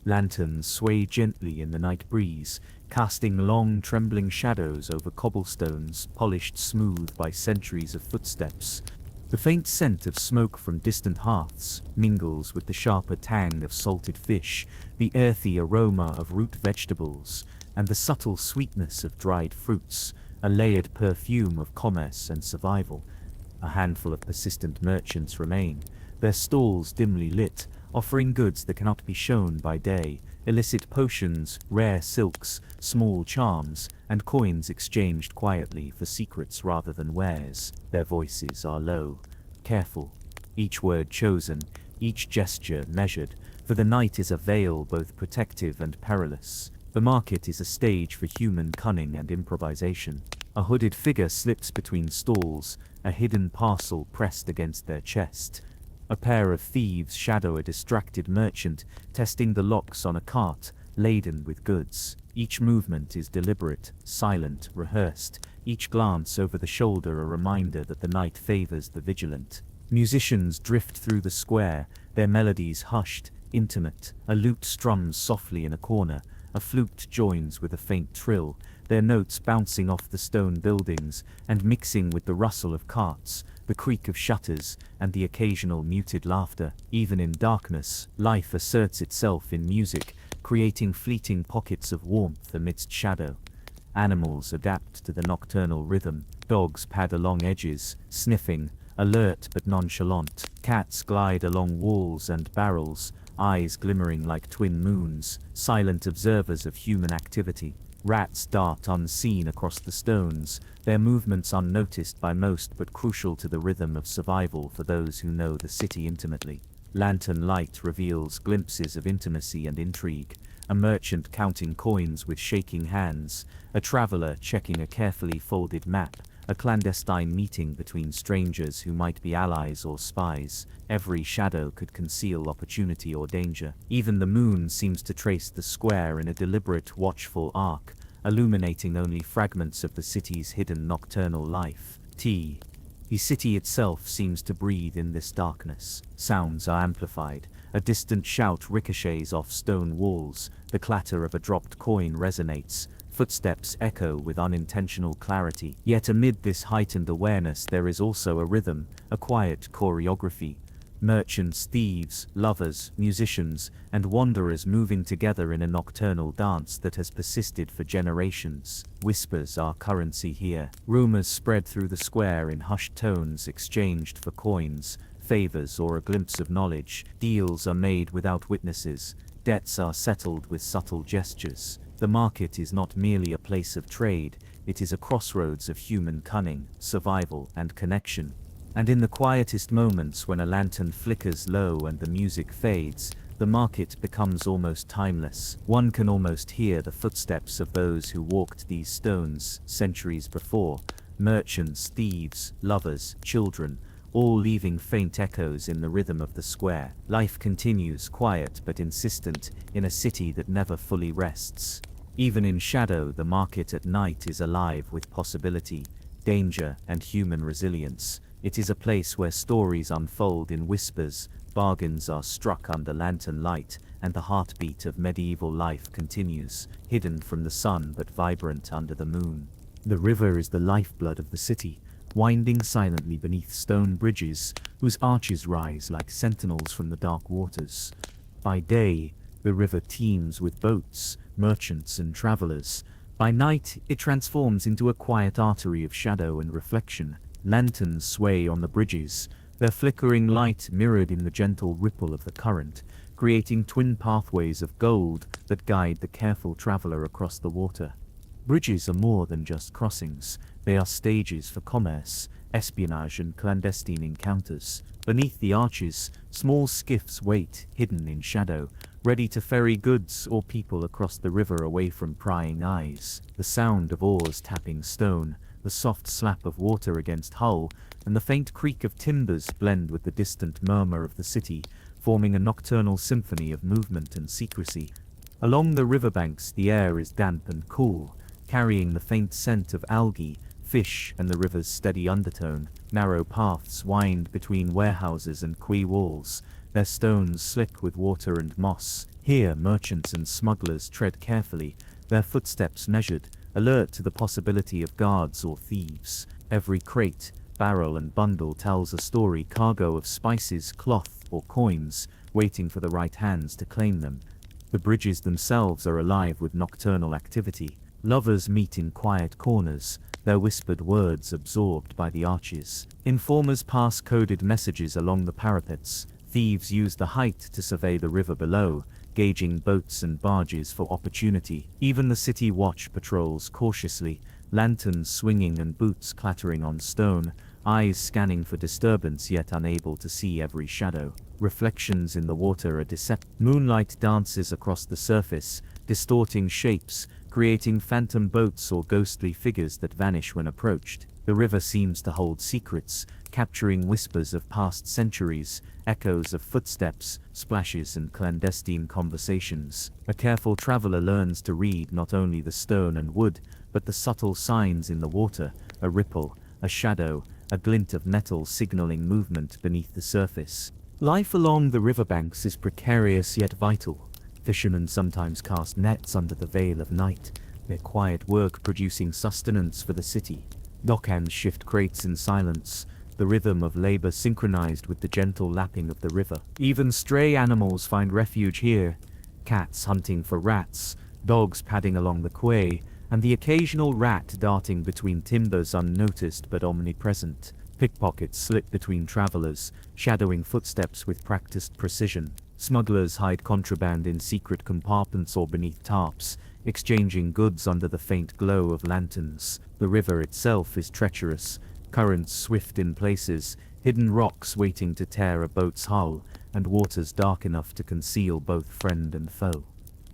Lanterns sway gently in the night breeze, casting long, trembling shadows over cobblestones polished smooth by centuries of footsteps. The faint scent of smoke from distant hearths mingles with the sharper tang of salted fish, the earthy aroma of root vegetables, and the subtle sweetness of dried fruits, a layered perfume of commerce and survival. A handful of persistent merchants remain, their stalls dimly lit, offering goods that cannot be shown by day, illicit potions, rare silks, small charms, and coins exchanged quietly for secrets rather than wares. Their voices are low, careful, each word chosen, each gesture measured, for the night is a veil both protective and perilous. The market is a stage for human cunning and improvisation. A hooded figure slips between stalls, a hidden parcel pressed against their chest. A pair of thieves shadow a distracted merchant, testing the locks on a cart laden with goods. Each movement is deliberate, silent, rehearsed, each glance over the shoulder a reminder that the night favors the vigilant. Musicians drift through the square, their melodies hushed, intimate. A lute strums softly in a corner, a flute joins with a faint trill, their notes bouncing off the stone buildings and mixing with the rustle of carts, the creak of shutters, and the occasional muted laughter. Even in darkness, life asserts itself in music, creating fleeting pockets of warmth amidst shadow. Animals adapt to the nocturnal rhythm. Dogs pad along edges, sniffing, alert but nonchalant. Cats glide along walls and barrels, eyes glimmering like twin moons, silent observers of human activity. Rats dart unseen across the stones, their movements unnoticed by most but crucial to the rhythm of survival for those who know the city intimately. Lantern light reveals glimpses of intimacy and intrigue, a merchant counting coins with shaking hands, a traveler checking a carefully folded map, a clandestine meeting between strangers who might be allies or spies. Every shadow could conceal opportunity or danger. Even the moon seems to trace the square in a deliberate, watchful arc, illuminating only fragments of the city's hidden nocturnal life. The city itself seems to breathe in this darkness. Sounds are amplified. A distant shout ricochets off stone walls. The clatter of a dropped coin resonates, Footsteps echo with unintentional clarity. Yet amid this heightened awareness there is also a rhythm, a quiet choreography. Merchants, thieves, lovers, musicians, and wanderers moving together in a nocturnal dance that has persisted for generations. Whispers are currency here. Rumors spread through the square in hushed tones exchanged for coins, favors or a glimpse of knowledge. Deals are made without witnesses. Debts are settled with subtle gestures. The market is not merely a place of trade, it is a crossroads of human cunning, survival, and connection. And in the quietest moments when a lantern flickers low and the music fades, the market becomes almost timeless. One can almost hear the footsteps of those who walked these stones centuries before. Merchants, thieves, lovers, children, all leaving faint echoes in the rhythm of the square. Life continues, quiet but insistent, in a city that never fully rests. Even in shadow, the market at night is alive with possibility, danger, and human resilience. It is a place where stories unfold in whispers, bargains are struck under lantern light, and the heartbeat of medieval life continues, hidden from the sun but vibrant under the moon. The river is the lifeblood of the city, winding silently beneath stone bridges, whose arches rise like sentinels from the dark waters. By day, the river teems with boats, merchants, and travelers. By night, it transforms into a quiet artery of shadow and reflection. Lanterns sway on the bridges, their flickering light mirrored in the gentle ripple of the current, creating twin pathways of gold that guide the careful traveler across the water. Bridges are more than just crossings, they are stages for commerce, espionage, and clandestine encounters. Beneath the arches, small skiffs wait, hidden in shadow, ready to ferry goods or people across the river away from prying eyes. The sound of oars tapping stone, the soft slap of water against hull, and the faint creak of timbers blend with the distant murmur of the city, forming a nocturnal symphony of movement and secrecy. Along the riverbanks, the air is damp and cool, carrying the faint scent of algae, fish, and the river's steady undertone. Narrow paths wind between warehouses and quay walls, their stones slick with water and moss. Here, merchants and smugglers tread carefully, their footsteps measured, alert to the possibility of guards or thieves. Every crate, barrel, and bundle tells a story, cargo of spices, cloth, or coins, waiting for the right hands to claim them. The bridges themselves are alive with nocturnal activity. Lovers meet in quiet corners, their whispered words absorbed by the arches. Informers pass coded messages along the parapets. Thieves use the height to survey the river below, gauging boats and barges for opportunity. Even the city watch patrols cautiously, lanterns swinging and boots clattering on stone, eyes scanning for disturbance yet unable to see every shadow. Reflections in the water are deceptive. Moonlight dances across the surface, distorting shapes, creating phantom boats or ghostly figures that vanish when approached. The river seems to hold secrets, capturing whispers of past centuries, echoes of footsteps, splashes, and clandestine conversations. A careful traveler learns to read not only the stone and wood, but the subtle signs in the water, a ripple, a shadow, a glint of metal signaling movement beneath the surface. Life along the riverbanks is precarious yet vital. Fishermen sometimes cast nets under the veil of night, their quiet work producing sustenance for the city. Dockhands shift crates in silence, the rhythm of labor synchronized with the gentle lapping of the river. Even stray animals find refuge here, cats hunting for rats, dogs padding along the quay, and the occasional rat darting between timbers unnoticed but omnipresent. Pickpockets slip between travelers, shadowing footsteps with practiced precision. Smugglers hide contraband in secret compartments or beneath tarps, exchanging goods under the faint glow of lanterns. The river itself is treacherous, currents swift in places, hidden rocks waiting to tear a boat's hull, and waters dark enough to conceal both friend and foe.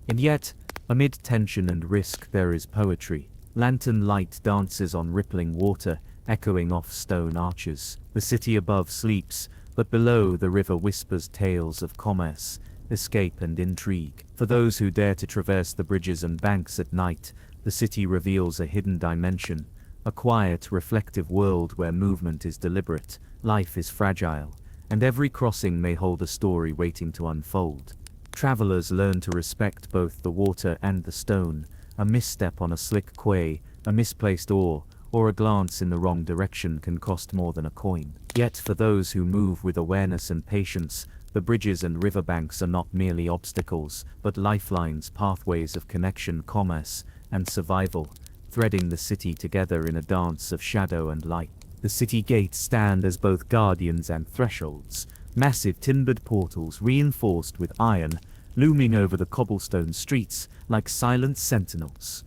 And yet, amid tension and risk there is poetry. Lantern light dances on rippling water, echoing off stone arches. The city above sleeps, but below the river whispers tales of commerce, escape, and intrigue. For those who dare to traverse the bridges and banks at night, the city reveals a hidden dimension, a quiet, reflective world where movement is deliberate, life is fragile, and every crossing may hold a story waiting to unfold. Travelers learn to respect both the water and the stone, A misstep on a slick quay, a misplaced oar, or a glance in the wrong direction can cost more than a coin. Yet for those who move with awareness and patience, the bridges and riverbanks are not merely obstacles, but lifelines, pathways of connection, commerce, and survival, threading the city together in a dance of shadow and light. The city gates stand as both guardians and thresholds, massive timbered portals reinforced with iron, looming over the cobblestone streets like silent sentinels.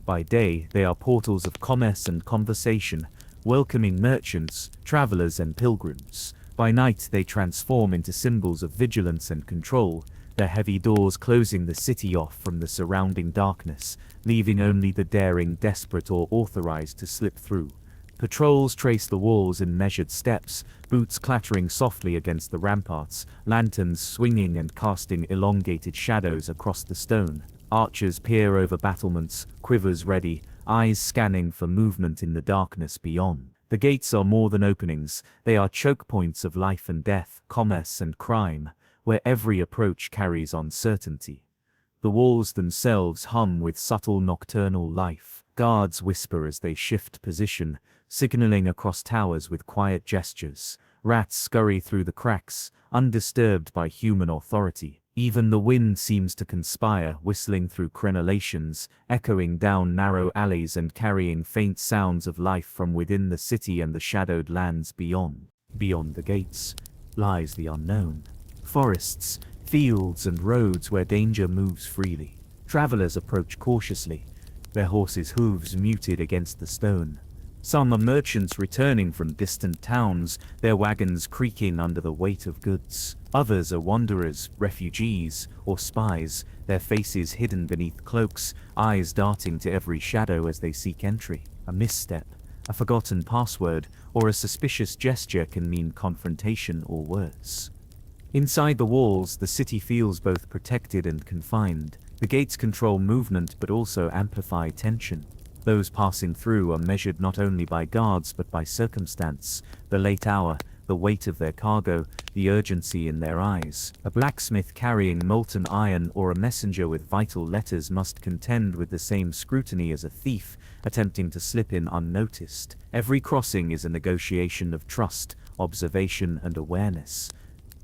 By day, they are portals of commerce and conversation, welcoming merchants, travelers, and pilgrims. By night, they transform into symbols of vigilance and control, their heavy doors closing the city off from the surrounding darkness, leaving only the daring, desperate, or authorized to slip through. Patrols trace the walls in measured steps, boots clattering softly against the ramparts, lanterns swinging and casting elongated shadows across the stone. Archers peer over battlements, quivers ready, eyes scanning for movement in the darkness beyond. The gates are more than openings, they are choke points of life and death, commerce and crime, where every approach carries uncertainty. The walls themselves hum with subtle nocturnal life. Guards whisper as they shift position, signaling across towers with quiet gestures. Rats scurry through the cracks, undisturbed by human authority. Even the wind seems to conspire, whistling through crenellations, echoing down narrow alleys and carrying faint sounds of life from within the city and the shadowed lands beyond. Beyond the gates lies the unknown. Forests, fields, and roads where danger moves freely. Travelers approach cautiously, their horses' hooves muted against the stone. Some are merchants returning from distant towns, their wagons creaking under the weight of goods. Others are wanderers, refugees, or spies, their faces hidden beneath cloaks, eyes darting to every shadow as they seek entry. A misstep, a forgotten password, or a suspicious gesture can mean confrontation or worse. Inside the walls, the city feels both protected and confined. The gates control movement but also amplify tension. Those passing through are measured not only by guards but by circumstance, the late hour, the weight of their cargo, the urgency in their eyes. A blacksmith carrying molten iron or a messenger with vital letters must contend with the same scrutiny as a thief attempting to slip in unnoticed. Every crossing is a negotiation of trust, observation, and awareness.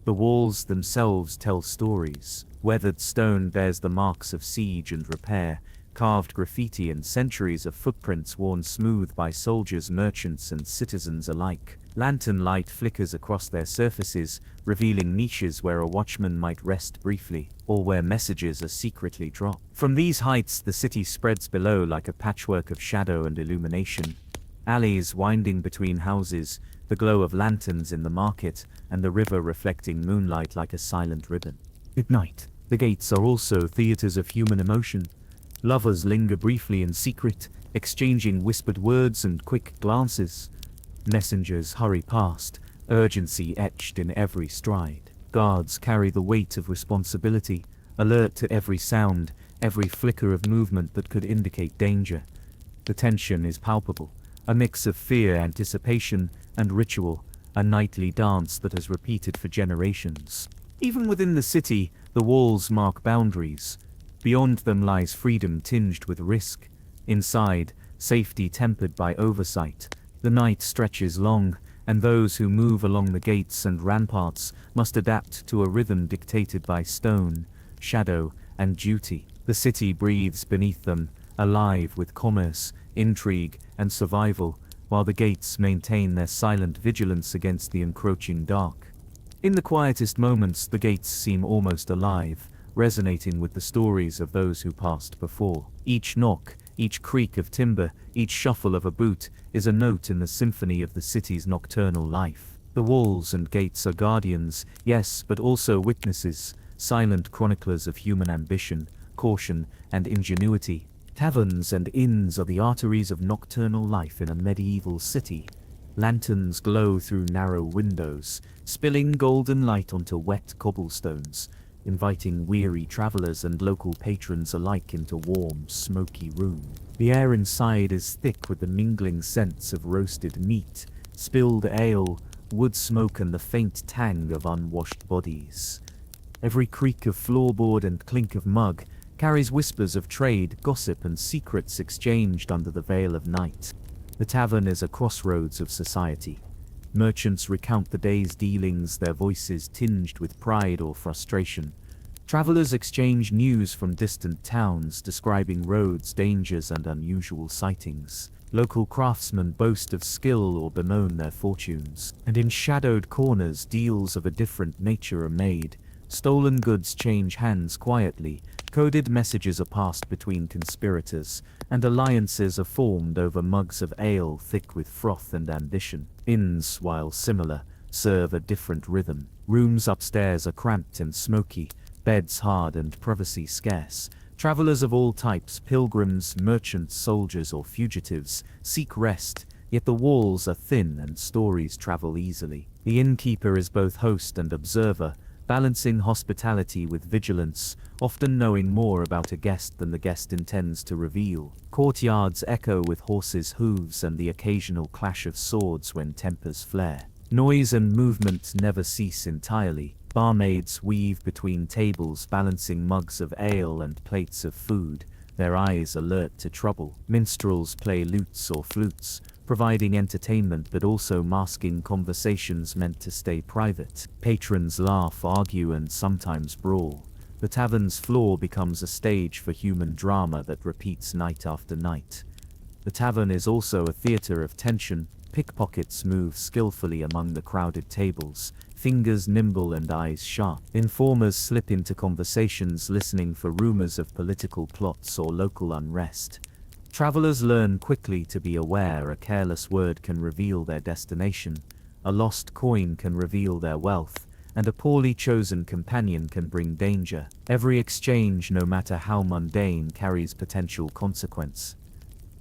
The walls themselves tell stories. Weathered stone bears the marks of siege and repair, carved graffiti and centuries of footprints worn smooth by soldiers, merchants, and citizens alike. Lantern light flickers across their surfaces, revealing niches where a watchman might rest briefly, or where messages are secretly dropped. From these heights, the city spreads below like a patchwork of shadow and illumination. Alleys winding between houses, the glow of lanterns in the market, and the river reflecting moonlight like a silent ribbon. At night, the gates are also theaters of human emotion. Lovers linger briefly in secret, exchanging whispered words and quick glances. Messengers hurry past, urgency etched in every stride. Guards carry the weight of responsibility, alert to every sound, every flicker of movement that could indicate danger. The tension is palpable, a mix of fear, anticipation, and ritual, a nightly dance that has repeated for generations. Even within the city, the walls mark boundaries. Beyond them lies freedom tinged with risk. Inside, safety tempered by oversight. The night stretches long, and those who move along the gates and ramparts must adapt to a rhythm dictated by stone, shadow, and duty. The city breathes beneath them, alive with commerce, intrigue, and survival, while the gates maintain their silent vigilance against the encroaching dark. In the quietest moments, the gates seem almost alive, resonating with the stories of those who passed before. Each knock, each creak of timber, each shuffle of a boot is a note in the symphony of the city's nocturnal life. The walls and gates are guardians, yes, but also witnesses, silent chroniclers of human ambition, caution, and ingenuity. Taverns and inns are the arteries of nocturnal life in a medieval city. Lanterns glow through narrow windows, spilling golden light onto wet cobblestones, inviting weary travelers and local patrons alike into warm, smoky rooms. The air inside is thick with the mingling scents of roasted meat, spilled ale, wood smoke, and the faint tang of unwashed bodies. Every creak of floorboard and clink of mug carries whispers of trade, gossip, and secrets exchanged under the veil of night. The tavern is a crossroads of society. Merchants recount the day's dealings, their voices tinged with pride or frustration. Travelers exchange news from distant towns, describing roads, dangers, and unusual sightings. Local craftsmen boast of skill or bemoan their fortunes. And in shadowed corners, deals of a different nature are made. Stolen goods change hands quietly, coded messages are passed between conspirators, and alliances are formed over mugs of ale thick with froth and ambition. Inns, while similar, serve a different rhythm. Rooms upstairs are cramped and smoky, beds hard and privacy scarce. Travelers of all types, pilgrims, merchants, soldiers, or fugitives, seek rest, yet the walls are thin and stories travel easily. The innkeeper is both host and observer, balancing hospitality with vigilance, often knowing more about a guest than the guest intends to reveal. Courtyards echo with horses' hooves and the occasional clash of swords when tempers flare. Noise and movement never cease entirely. Barmaids weave between tables, balancing mugs of ale and plates of food, their eyes alert to trouble. Minstrels play lutes or flutes, providing entertainment but also masking conversations meant to stay private. Patrons laugh, argue, and sometimes brawl. The tavern's floor becomes a stage for human drama that repeats night after night. The tavern is also a theater of tension. Pickpockets move skillfully among the crowded tables, fingers nimble and eyes sharp. Informers slip into conversations, listening for rumors of political plots or local unrest. Travelers learn quickly to be aware. A careless word can reveal their destination, a lost coin can reveal their wealth, and a poorly chosen companion can bring danger. Every exchange, no matter how mundane, carries potential consequence.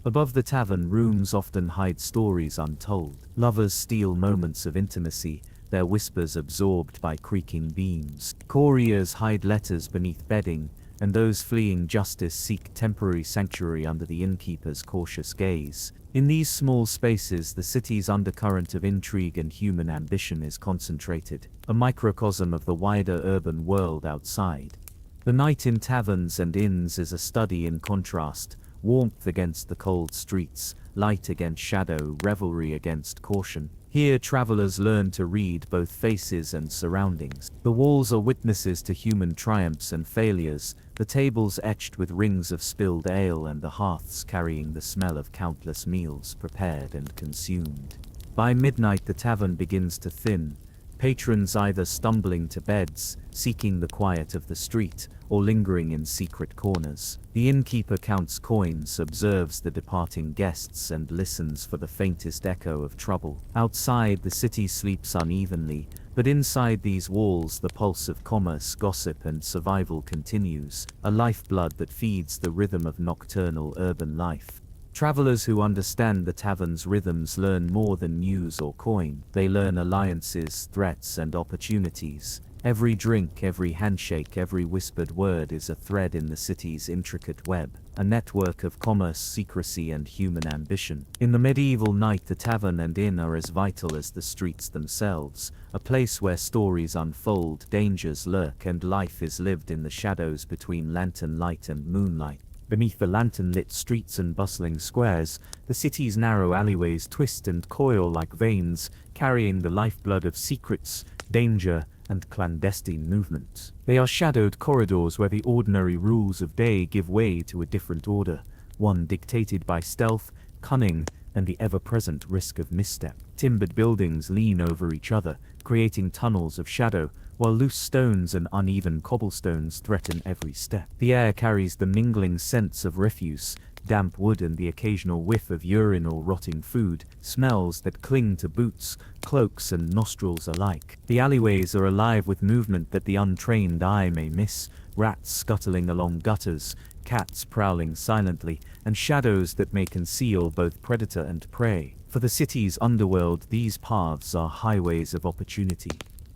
Above the tavern, rooms often hide stories untold. Lovers steal moments of intimacy, their whispers absorbed by creaking beams. Couriers hide letters beneath bedding, and those fleeing justice seek temporary sanctuary under the innkeeper's cautious gaze. In these small spaces, the city's undercurrent of intrigue and human ambition is concentrated, a microcosm of the wider urban world outside. The night in taverns and inns is a study in contrast, warmth against the cold streets, light against shadow, revelry against caution. Here travelers learn to read both faces and surroundings. The walls are witnesses to human triumphs and failures, the tables etched with rings of spilled ale and the hearths carrying the smell of countless meals prepared and consumed. By midnight the tavern begins to thin, patrons either stumbling to beds, seeking the quiet of the street, or lingering in secret corners. The innkeeper counts coins, observes the departing guests, and listens for the faintest echo of trouble. Outside, the city sleeps unevenly, but inside these walls the pulse of commerce, gossip, and survival continues, a lifeblood that feeds the rhythm of nocturnal urban life. Travelers who understand the tavern's rhythms learn more than news or coin. They learn alliances, threats, and opportunities. Every drink, every handshake, every whispered word is a thread in the city's intricate web, a network of commerce, secrecy, and human ambition. In the medieval night, the tavern and inn are as vital as the streets themselves, a place where stories unfold, dangers lurk, and life is lived in the shadows between lantern light and moonlight. Beneath the lantern-lit streets and bustling squares, the city's narrow alleyways twist and coil like veins, carrying the lifeblood of secrets, danger, and clandestine movement. They are shadowed corridors where the ordinary rules of day give way to a different order, one dictated by stealth, cunning, and the ever-present risk of misstep. Timbered buildings lean over each other, creating tunnels of shadow, while loose stones and uneven cobblestones threaten every step. The air carries the mingling scents of refuse, damp wood, and the occasional whiff of urine or rotting food, smells that cling to boots, cloaks, and nostrils alike. The alleyways are alive with movement that the untrained eye may miss, rats scuttling along gutters, cats prowling silently, and shadows that may conceal both predator and prey. For the city's underworld, these paths are highways of opportunity.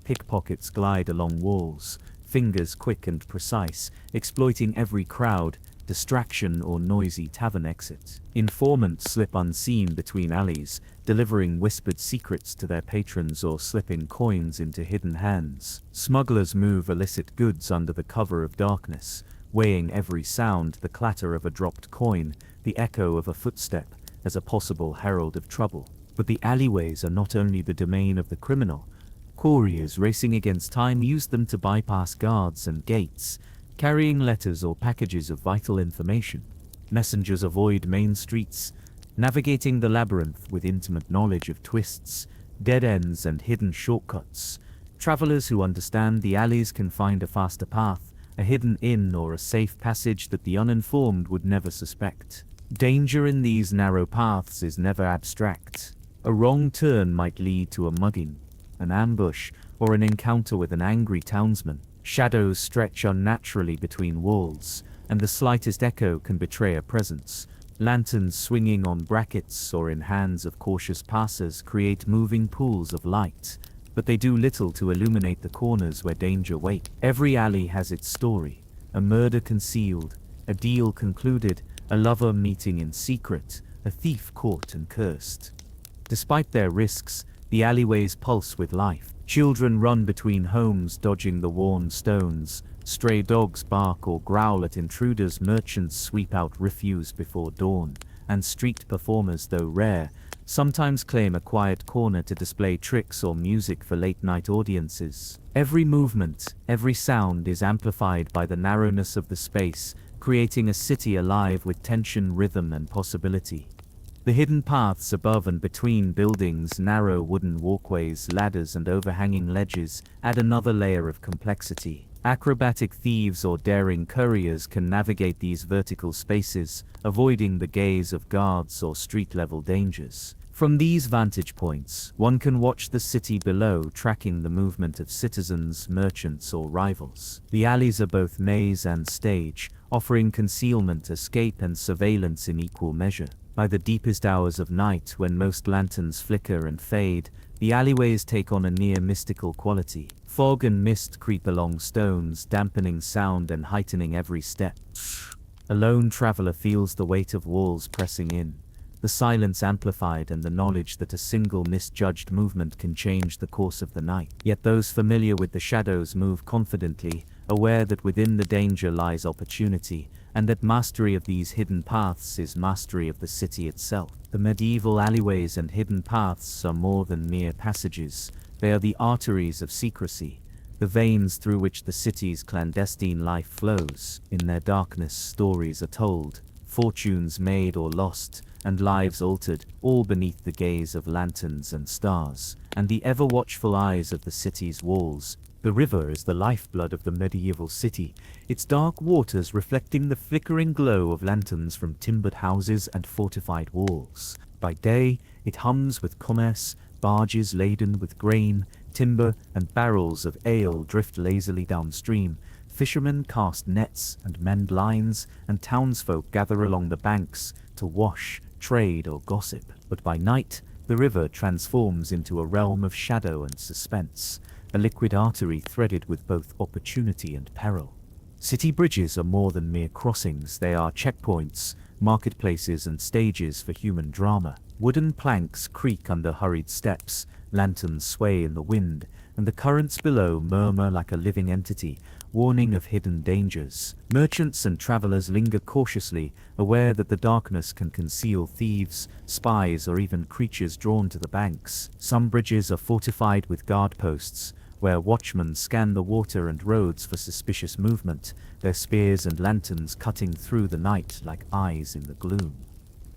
Pickpockets glide along walls, fingers quick and precise, exploiting every crowd, distraction, or noisy tavern exit. Informants slip unseen between alleys, delivering whispered secrets to their patrons or slipping coins into hidden hands. Smugglers move illicit goods under the cover of darkness, weighing every sound, the clatter of a dropped coin, the echo of a footstep, as a possible herald of trouble. But the alleyways are not only the domain of the criminal. Couriers racing against time use them to bypass guards and gates, carrying letters or packages of vital information. Messengers avoid main streets, navigating the labyrinth with intimate knowledge of twists, dead ends, and hidden shortcuts. Travelers who understand the alleys can find a faster path, a hidden inn, or a safe passage that the uninformed would never suspect. Danger in these narrow paths is never abstract. A wrong turn might lead to a mugging, an ambush, or an encounter with an angry townsman. Shadows stretch unnaturally between walls, and the slightest echo can betray a presence. Lanterns swinging on brackets or in hands of cautious passers create moving pools of light, but they do little to illuminate the corners where danger waits. Every alley has its story, a murder concealed, a deal concluded, a lover meeting in secret, a thief caught and cursed. Despite their risks, the alleyways pulse with life. Children run between homes dodging the worn stones, stray dogs bark or growl at intruders, merchants sweep out refuse before dawn, and street performers, though rare, sometimes claim a quiet corner to display tricks or music for late-night audiences. Every movement, every sound is amplified by the narrowness of the space, creating a city alive with tension, rhythm, and possibility. The hidden paths above and between buildings, narrow wooden walkways, ladders, and overhanging ledges add another layer of complexity. Acrobatic thieves or daring couriers can navigate these vertical spaces, avoiding the gaze of guards or street-level dangers. From these vantage points, one can watch the city below, tracking the movement of citizens, merchants, or rivals. The alleys are both maze and stage, offering concealment, escape, and surveillance in equal measure. By the deepest hours of night, when most lanterns flicker and fade, the alleyways take on a near mystical quality. Fog and mist creep along stones, dampening sound and heightening every step. A lone traveler feels the weight of walls pressing in, the silence amplified, and the knowledge that a single misjudged movement can change the course of the night. Yet those familiar with the shadows move confidently, aware that within the danger lies opportunity, and that mastery of these hidden paths is mastery of the city itself. The medieval alleyways and hidden paths are more than mere passages. They are the arteries of secrecy, the veins through which the city's clandestine life flows. In their darkness, stories are told, fortunes made or lost, and lives altered, all beneath the gaze of lanterns and stars, and the ever-watchful eyes of the city's walls. The river is the lifeblood of the medieval city, its dark waters reflecting the flickering glow of lanterns from timbered houses and fortified walls. By day, it hums with commerce, barges laden with grain, timber, and barrels of ale drift lazily downstream. Fishermen cast nets and mend lines, and townsfolk gather along the banks to wash, trade, or gossip. But by night, the river transforms into a realm of shadow and suspense, a liquid artery threaded with both opportunity and peril. City bridges are more than mere crossings. They are checkpoints, marketplaces, and stages for human drama. Wooden planks creak under hurried steps, lanterns sway in the wind, and the currents below murmur like a living entity, warning of hidden dangers. Merchants and travelers linger cautiously, aware that the darkness can conceal thieves, spies, or even creatures drawn to the banks. Some bridges are fortified with guard posts, where watchmen scan the water and roads for suspicious movement, their spears and lanterns cutting through the night like eyes in the gloom.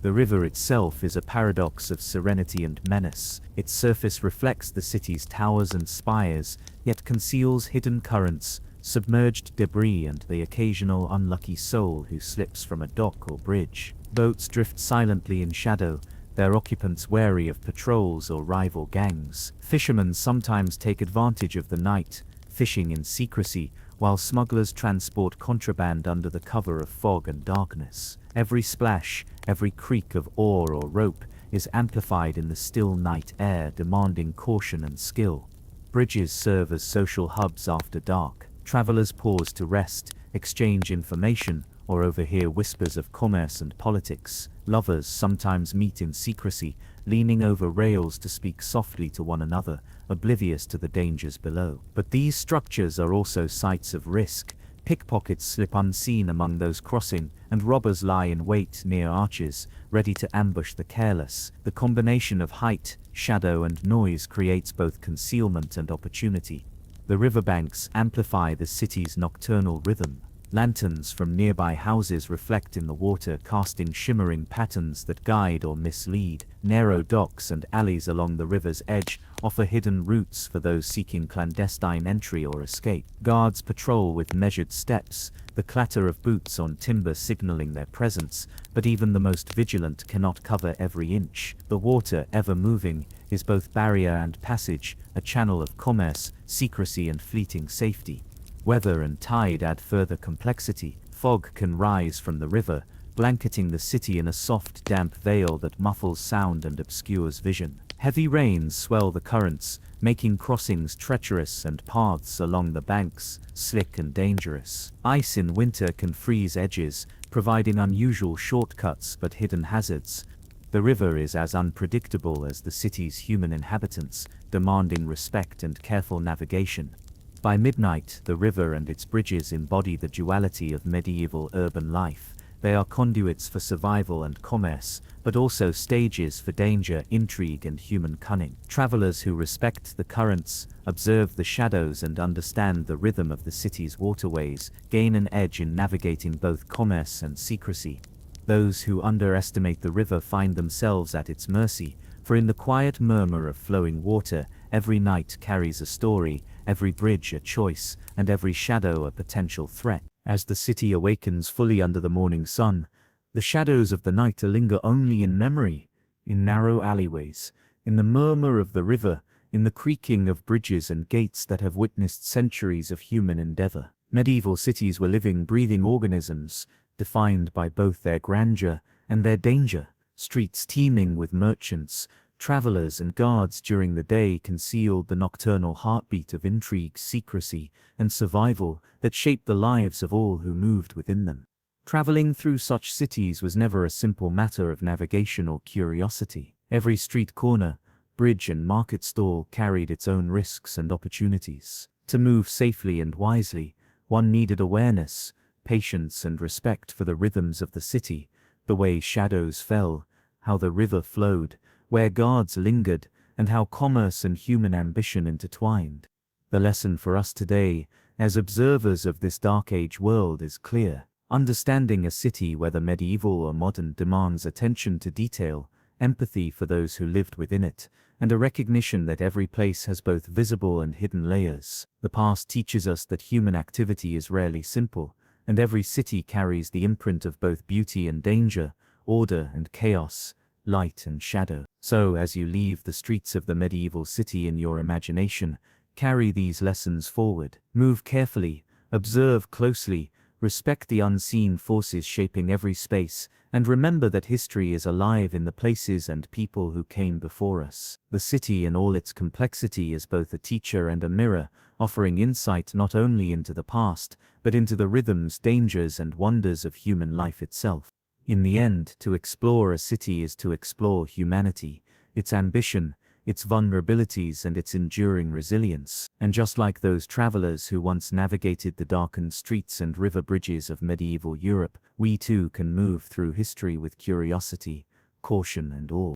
The river itself is a paradox of serenity and menace. Its surface reflects the city's towers and spires, yet conceals hidden currents, submerged debris, and the occasional unlucky soul who slips from a dock or bridge. Boats drift silently in shadow, their occupants wary of patrols or rival gangs. Fishermen sometimes take advantage of the night, fishing in secrecy, while smugglers transport contraband under the cover of fog and darkness. Every splash, every creak of oar or rope is amplified in the still night air, demanding caution and skill. Bridges serve as social hubs after dark. Travelers pause to rest, exchange information, or overhear whispers of commerce and politics. Lovers sometimes meet in secrecy, leaning over rails to speak softly to one another, oblivious to the dangers below. But these structures are also sites of risk. Pickpockets slip unseen among those crossing, and robbers lie in wait near arches, ready to ambush the careless. The combination of height, shadow, and noise creates both concealment and opportunity. The riverbanks amplify the city's nocturnal rhythm. Lanterns from nearby houses reflect in the water, casting shimmering patterns that guide or mislead. Narrow docks and alleys along the river's edge offer hidden routes for those seeking clandestine entry or escape. Guards patrol with measured steps, the clatter of boots on timber signaling their presence, but even the most vigilant cannot cover every inch. The water, ever moving, is both barrier and passage, a channel of commerce, secrecy, and fleeting safety. Weather and tide add further complexity. Fog can rise from the river, blanketing the city in a soft, damp veil that muffles sound and obscures vision. Heavy rains swell the currents, making crossings treacherous and paths along the banks slick and dangerous. Ice in winter can freeze edges, providing unusual shortcuts but hidden hazards. The river is as unpredictable as the city's human inhabitants, demanding respect and careful navigation. By midnight, the river and its bridges embody the duality of medieval urban life. They are conduits for survival and commerce, but also stages for danger, intrigue, and human cunning. Travelers who respect the currents, observe the shadows, and understand the rhythm of the city's waterways gain an edge in navigating both commerce and secrecy. Those who underestimate the river find themselves at its mercy, for in the quiet murmur of flowing water, every night carries a story, every bridge a choice, and every shadow a potential threat. As the city awakens fully under the morning sun, the shadows of the night linger only in memory, in narrow alleyways, in the murmur of the river, in the creaking of bridges and gates that have witnessed centuries of human endeavor. Medieval cities were living, breathing organisms, defined by both their grandeur and their danger. Streets teeming with merchants, travelers, and guards during the day concealed the nocturnal heartbeat of intrigue, secrecy, and survival that shaped the lives of all who moved within them. Traveling through such cities was never a simple matter of navigation or curiosity. Every street corner, bridge, and market stall carried its own risks and opportunities. To move safely and wisely, one needed awareness, patience, and respect for the rhythms of the city, the way shadows fell, how the river flowed, where guards lingered, and how commerce and human ambition intertwined. The lesson for us today, as observers of this dark age world, is clear. Understanding a city, whether medieval or modern, demands attention to detail, empathy for those who lived within it, and a recognition that every place has both visible and hidden layers. The past teaches us that human activity is rarely simple, and every city carries the imprint of both beauty and danger, order and chaos, light and shadow. So, as you leave the streets of the medieval city in your imagination, carry these lessons forward. Move carefully, observe closely, respect the unseen forces shaping every space, and remember that history is alive in the places and people who came before us. The city in all its complexity is both a teacher and a mirror, offering insight not only into the past, but into the rhythms, dangers, and wonders of human life itself. In the end, to explore a city is to explore humanity, its ambition, its vulnerabilities, and its enduring resilience. And just like those travelers who once navigated the darkened streets and river bridges of medieval Europe, we too can move through history with curiosity, caution, and awe.